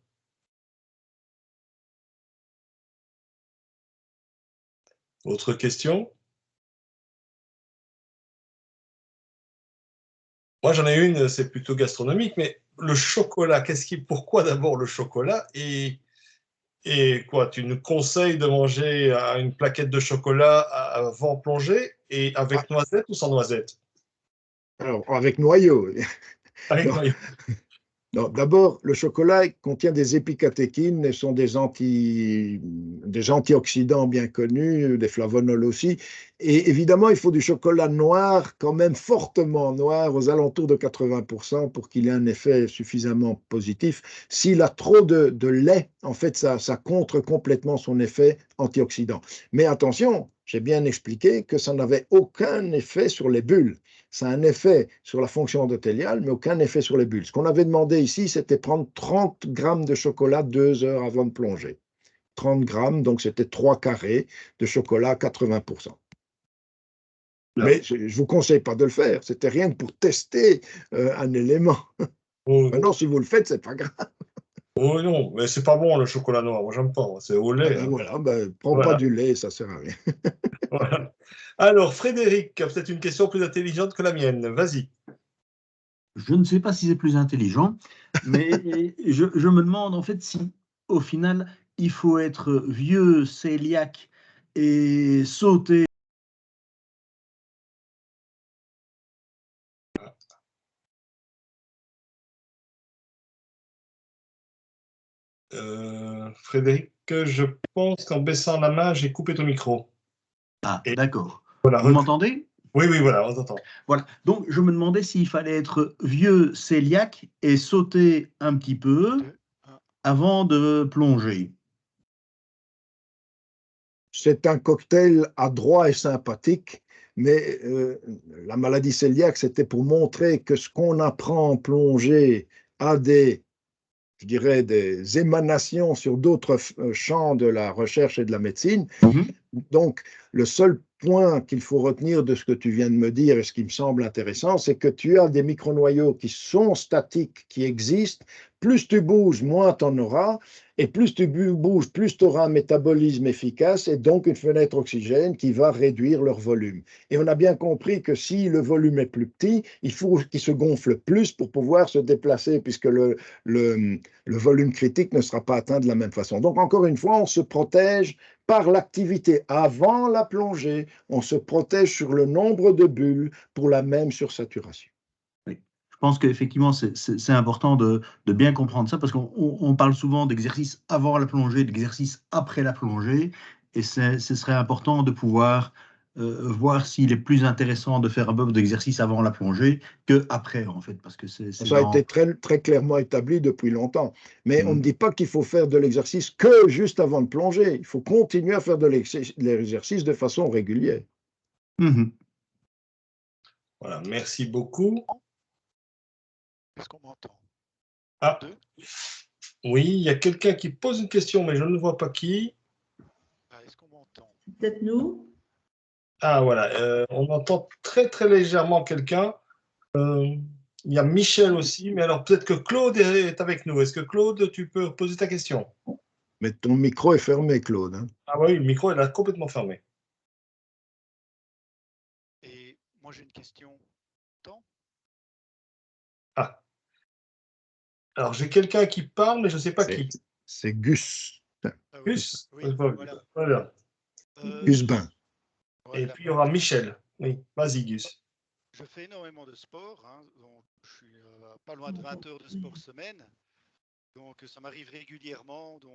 Autre question? Moi, j'en ai une, c'est plutôt gastronomique, mais le chocolat, pourquoi d'abord le chocolat et quoi, tu nous conseilles de manger une plaquette de chocolat avant plongée et avec noisette ou sans noisette? Alors, avec noyau. Avec Non, noyau. non, d'abord, le chocolat contient des épicatéchines et sont des antioxydants bien connus, des flavonols aussi. Et évidemment, il faut du chocolat noir, quand même fortement noir, aux alentours de 80% pour qu'il ait un effet suffisamment positif. S'il a trop de lait, en fait, ça contre complètement son effet antioxydant. Mais attention, j'ai bien expliqué que ça n'avait aucun effet sur les bulles. Ça a un effet sur la fonction endothéliale, mais aucun effet sur les bulles. Ce qu'on avait demandé ici, c'était prendre 30 grammes de chocolat 2 heures avant de plonger. 30 grammes, donc c'était 3 carrés de chocolat à 80%. Mais je ne vous conseille pas de le faire. C'était rien que pour tester un élément. Oh, Maintenant, si vous le faites, c'est pas grave. oh non, mais c'est pas bon le chocolat noir, moi j'aime pas, c'est au Ah lait. ben Hein. voilà, ben, prends pas Voilà, du lait, ça sert à rien. voilà. Alors, Frédéric, peut-être une question plus intelligente que la mienne. Vas-y. Je ne sais pas si c'est plus intelligent, mais je me demande en fait si, au final, il faut être vieux, cœliaque et sauter. Frédéric, je pense qu'en baissant la main, j'ai coupé ton micro. Ah, Et d'accord. voilà, Vous m'entendez? Oui, oui, voilà, on t'entend. Voilà. Donc, je me demandais s'il fallait être vieux, cœliaque et sauter un petit peu avant de plonger. C'est un cocktail adroit et sympathique, mais la maladie cœliaque, c'était pour montrer que ce qu'on apprend en plongée a je dirais, des émanations sur d'autres champs de la recherche et de la médecine. Donc, le seul point qu'il faut retenir de ce que tu viens de me dire et ce qui me semble intéressant, c'est que tu as des micronoyaux qui sont statiques, qui existent. Plus tu bouges, moins tu en auras. Et plus tu bouges, plus tu auras un métabolisme efficace et donc une fenêtre oxygène qui va réduire leur volume. Et on a bien compris que si le volume est plus petit, il faut qu'il se gonfle plus pour pouvoir se déplacer puisque le volume critique ne sera pas atteint de la même façon. Donc, encore une fois, on se protège par l'activité avant la plongée, on se protège sur le nombre de bulles pour la même sursaturation. Je pense qu'effectivement, c'est important de bien comprendre ça parce qu'on parle souvent d'exercice avant la plongée, d'exercice après la plongée, et ce serait important de pouvoir voir s'il est plus intéressant de faire un peu d'exercice avant la plongée qu'après, en fait, parce que c'est Ça a été très, très clairement établi depuis longtemps. Mais on ne dit pas qu'il faut faire de l'exercice que juste avant de plonger. Il faut continuer à faire de l'exercice de façon régulière. Voilà, merci beaucoup. Est-ce qu'on m'entend? Ah, oui, il y a quelqu'un qui pose une question, mais je ne vois pas qui. Est-ce qu'on m'entend? Peut-être nous. Ah, voilà, on entend très, très légèrement quelqu'un. Il y a Michel aussi, mais alors peut-être que Claude est avec nous. Est-ce que Claude, tu peux poser ta question? Mais ton micro est fermé, Claude. Hein. Ah oui, le micro, il est complètement fermé. Et moi, j'ai une question. Ah. Alors, j'ai quelqu'un qui parle, mais je ne sais pas qui. C'est Gus. Gus, oui, voilà. Gus Bain. Et puis, il y aura Michel. Oui, vas-y, Gus. Je fais énormément de sport, hein, donc je suis pas loin de 20 heures de sport semaine. Donc, ça m'arrive régulièrement de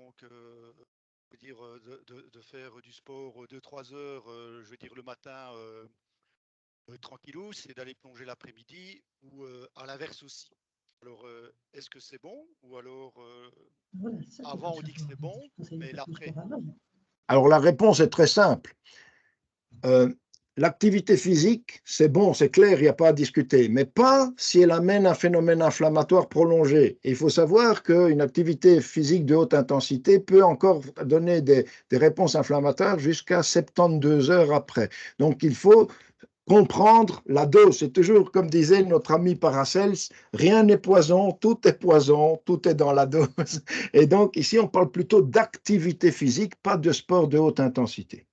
faire du sport 2-3 heures, je veux dire le matin tranquillou, c'est d'aller plonger l'après-midi ou à l'inverse aussi. Alors, est-ce que c'est bon ou alors Voilà, ça, avant on dit que c'est bon, mais l'après? Alors la réponse est très simple. L'activité physique, c'est bon, c'est clair, il n'y a pas à discuter, mais pas si elle amène un phénomène inflammatoire prolongé. Et il faut savoir qu'une activité physique de haute intensité peut encore donner des réponses inflammatoires jusqu'à 72 heures après. Donc il faut comprendre la dose. C'est toujours comme disait notre ami Paracels, rien n'est poison, tout est dans la dose. Et donc ici, on parle plutôt d'activité physique, pas de sport de haute intensité.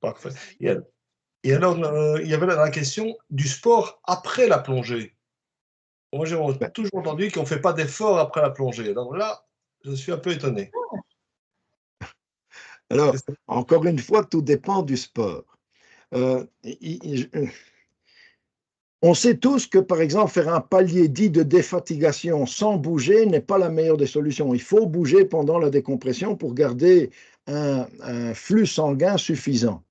Parfait. Et alors, il y avait la question du sport après la plongée. Moi, j'ai toujours entendu qu'on ne fait pas d'effort après la plongée. Donc là, je suis un peu étonné. Alors, encore une fois, tout dépend du sport. On sait tous que, par exemple, faire un palier dit de défatigation sans bouger n'est pas la meilleure des solutions. Il faut bouger pendant la décompression pour garder un flux sanguin suffisant.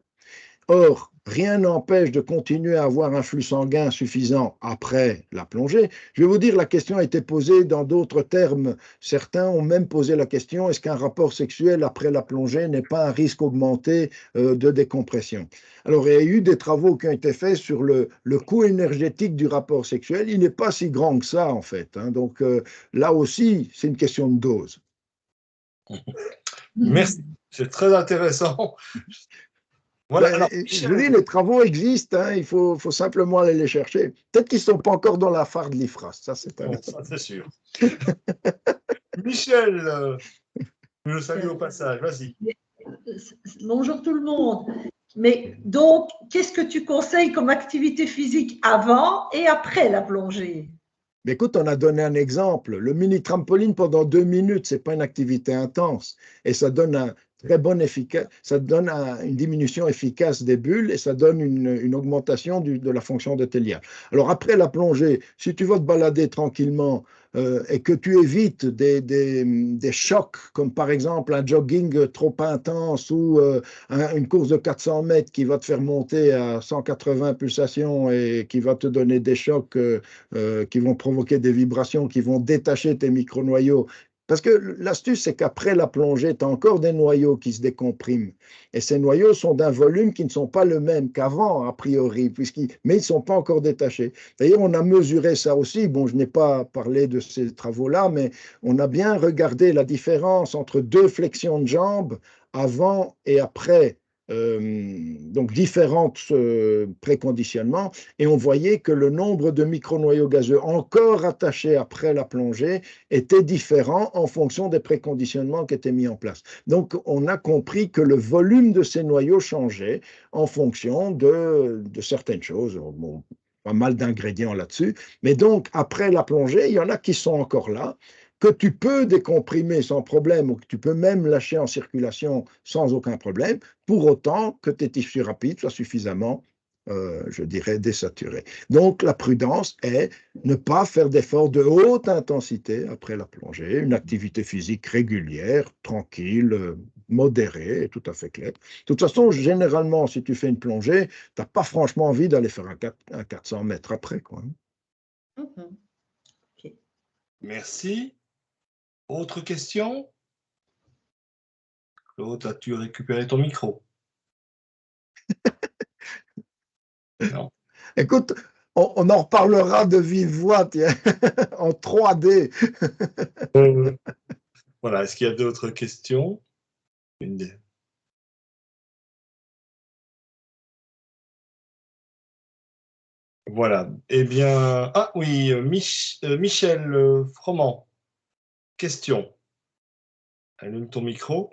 Or, rien n'empêche de continuer à avoir un flux sanguin suffisant après la plongée. Je vais vous dire, la question a été posée dans d'autres termes. Certains ont même posé la question, est-ce qu'un rapport sexuel après la plongée n'est pas un risque augmenté de décompression? Alors, il y a eu des travaux qui ont été faits sur le coût énergétique du rapport sexuel. Il n'est pas si grand que ça, en fait. Hein. Donc, là aussi, c'est une question de dose. Merci, c'est très intéressant. Voilà, alors, je vous dis, les travaux existent, hein, il faut simplement aller les chercher. Peut-être qu'ils ne sont pas encore dans la phare de l'IFRAS, ça c'est sûr. Michel, je le salue au passage, vas-y. Bonjour tout le monde. Mais donc, qu'est-ce que tu conseilles comme activité physique avant et après la plongée? Mais écoute, on a donné un exemple. Le mini-trampoline pendant 2 minutes, ce n'est pas une activité intense. Et ça donne un très bon efficace, ça donne une diminution efficace des bulles et ça donne une augmentation de la fonction de tes liens. Alors après la plongée, si tu vas te balader tranquillement et que tu évites des chocs, comme par exemple un jogging trop intense ou une course de 400 mètres qui va te faire monter à 180 pulsations et qui va te donner des chocs qui vont provoquer des vibrations, qui vont détacher tes micronoyaux. Parce que l'astuce, c'est qu'après la plongée, tu as encore des noyaux qui se décompriment. Et ces noyaux sont d'un volume qui ne sont pas le même qu'avant, a priori, mais ils ne sont pas encore détachés. D'ailleurs, on a mesuré ça aussi. Bon, je n'ai pas parlé de ces travaux-là, mais on a bien regardé la différence entre 2 flexions de jambes avant et après. Donc différents préconditionnements, et on voyait que le nombre de micronoyaux gazeux encore attachés après la plongée était différent en fonction des préconditionnements qui étaient mis en place. Donc on a compris que le volume de ces noyaux changeait en fonction de certaines choses. Bon, pas mal d'ingrédients là-dessus, mais donc après la plongée, il y en a qui sont encore là, que tu peux décomprimer sans problème ou que tu peux même lâcher en circulation sans aucun problème, pour autant que tes tissus rapides soient suffisamment, je dirais, désaturés. Donc, la prudence est ne pas faire d'efforts de haute intensité après la plongée, une activité physique régulière, tranquille, modérée, et tout à fait clair. De toute façon, généralement, si tu fais une plongée, tu n'as pas franchement envie d'aller faire un 400 mètres après, quoi. Mhm. Ok. Merci. Autre question? Claude, as-tu récupéré ton micro? Non. Écoute, on en reparlera de vive voix, tiens, en 3D. Voilà, est-ce qu'il y a d'autres questions? Voilà. Eh bien, ah oui, Michel Froment, question. Allume ton micro.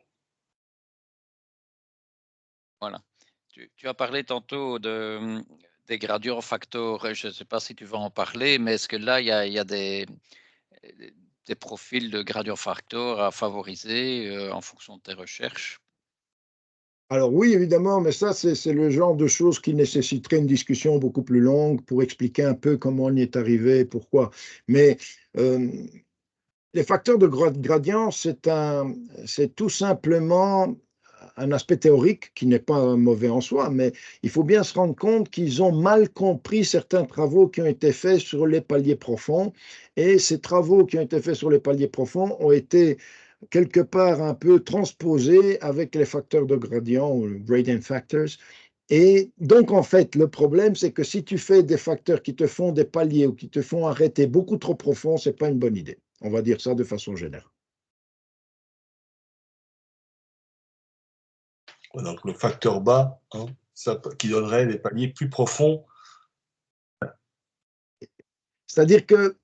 Voilà. Tu as parlé tantôt des gradients facteurs. Je ne sais pas si tu vas en parler, mais est-ce que là, il y a des profils de gradients facteurs à favoriser en fonction de tes recherches? Alors oui, évidemment, mais ça, c'est le genre de choses qui nécessiterait une discussion beaucoup plus longue pour expliquer un peu comment on y est arrivé, et pourquoi. Mais les facteurs de gradient, c'est tout simplement un aspect théorique qui n'est pas mauvais en soi, mais il faut bien se rendre compte qu'ils ont mal compris certains travaux qui ont été faits sur les paliers profonds. Et ces travaux qui ont été faits sur les paliers profonds ont été quelque part un peu transposés avec les facteurs de gradient ou gradient factors. Et donc, en fait, le problème, c'est que si tu fais des facteurs qui te font des paliers ou qui te font arrêter beaucoup trop profond, ce n'est pas une bonne idée. On va dire ça de façon générale. Donc, le facteur bas, hein, ça, qui donnerait des paliers plus profonds. C'est-à-dire que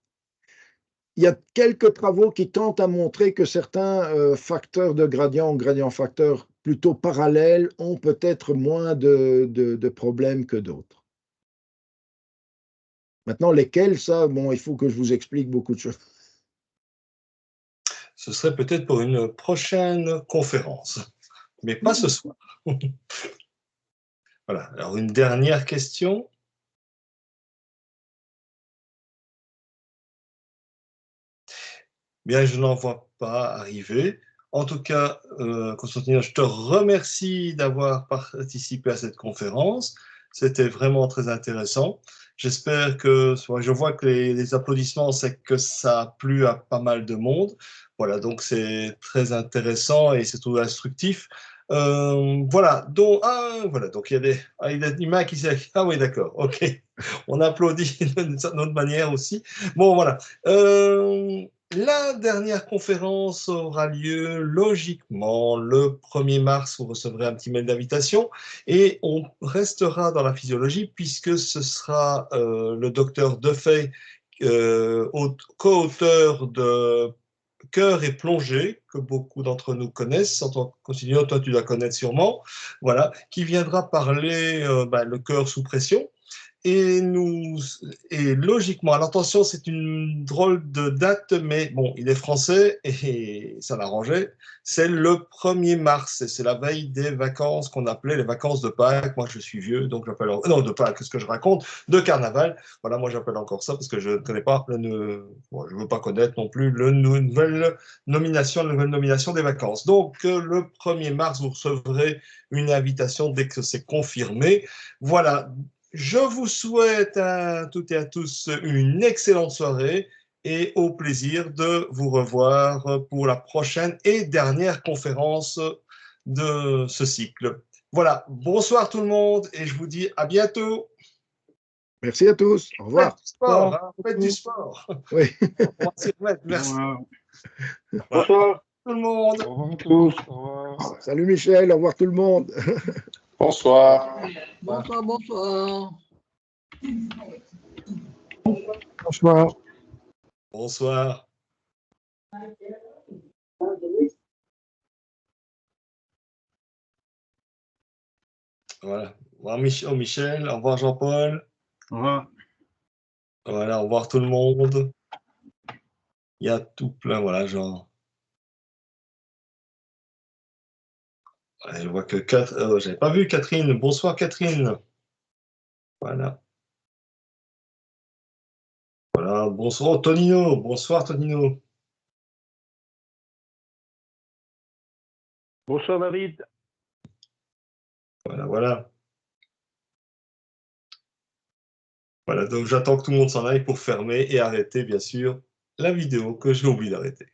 il y a quelques travaux qui tentent à montrer que certains facteurs de gradient ou gradient facteurs plutôt parallèles ont peut-être moins de problèmes que d'autres. Maintenant, lesquels, ça, bon, il faut que je vous explique beaucoup de choses. Ce serait peut-être pour une prochaine conférence, mais pas ce soir. Voilà. Alors, une dernière question. Bien, je n'en vois pas arriver. En tout cas, Constantine, je te remercie d'avoir participé à cette conférence. C'était vraiment très intéressant. J'espère que, je vois que les applaudissements, c'est que ça a plu à pas mal de monde. Voilà, donc c'est très intéressant et c'est tout instructif. Voilà, donc, voilà, donc il y a des mains qui s'est. Ah oui, d'accord, ok. On applaudit d'une autre manière aussi. Bon, voilà. La dernière conférence aura lieu logiquement le 1er mars. Vous recevrez un petit mail d'invitation et on restera dans la physiologie puisque ce sera le docteur Defay, co-auteur de Cœur et plongée, que beaucoup d'entre nous connaissent. En tant que continueur, toi, tu la connais sûrement. Voilà, qui viendra parler le cœur sous pression. Et logiquement, alors attention, c'est une drôle de date, mais bon, il est français et ça l'arrangeait. C'est le 1er mars et c'est la veille des vacances qu'on appelait les vacances de Pâques. Moi, je suis vieux, donc j'appelle. Non, de Pâques, qu'est-ce que je raconte? De carnaval. Voilà, moi, j'appelle encore ça parce que je ne connais pas, je ne veux pas connaître non plus la nouvelle nomination des vacances. Donc, le 1er mars, vous recevrez une invitation dès que c'est confirmé. Voilà. Je vous souhaite à toutes et à tous une excellente soirée et au plaisir de vous revoir pour la prochaine et dernière conférence de ce cycle. Voilà, bonsoir tout le monde et je vous dis à bientôt. Merci à tous. Au revoir. Faites du sport, hein, faites du sport. Oui. On va s'y remettre. Merci. Bonsoir. Voilà. Tout le monde. Au revoir à tous. Au revoir. Salut Michel, au revoir tout le monde. Bonsoir. Bonsoir, bonsoir. Bonsoir. Bonsoir. Voilà. Au revoir Michel, au revoir Jean-Paul. Au revoir. Voilà, au revoir tout le monde. Il y a tout plein, voilà, genre. Ouais, je vois que j'avais pas vu Catherine. Bonsoir Catherine. Voilà. Voilà, bonsoir Tonino. Bonsoir Tonino. Bonsoir David. Voilà, voilà. Voilà, donc j'attends que tout le monde s'en aille pour fermer et arrêter, bien sûr, la vidéo que j'ai oublié d'arrêter.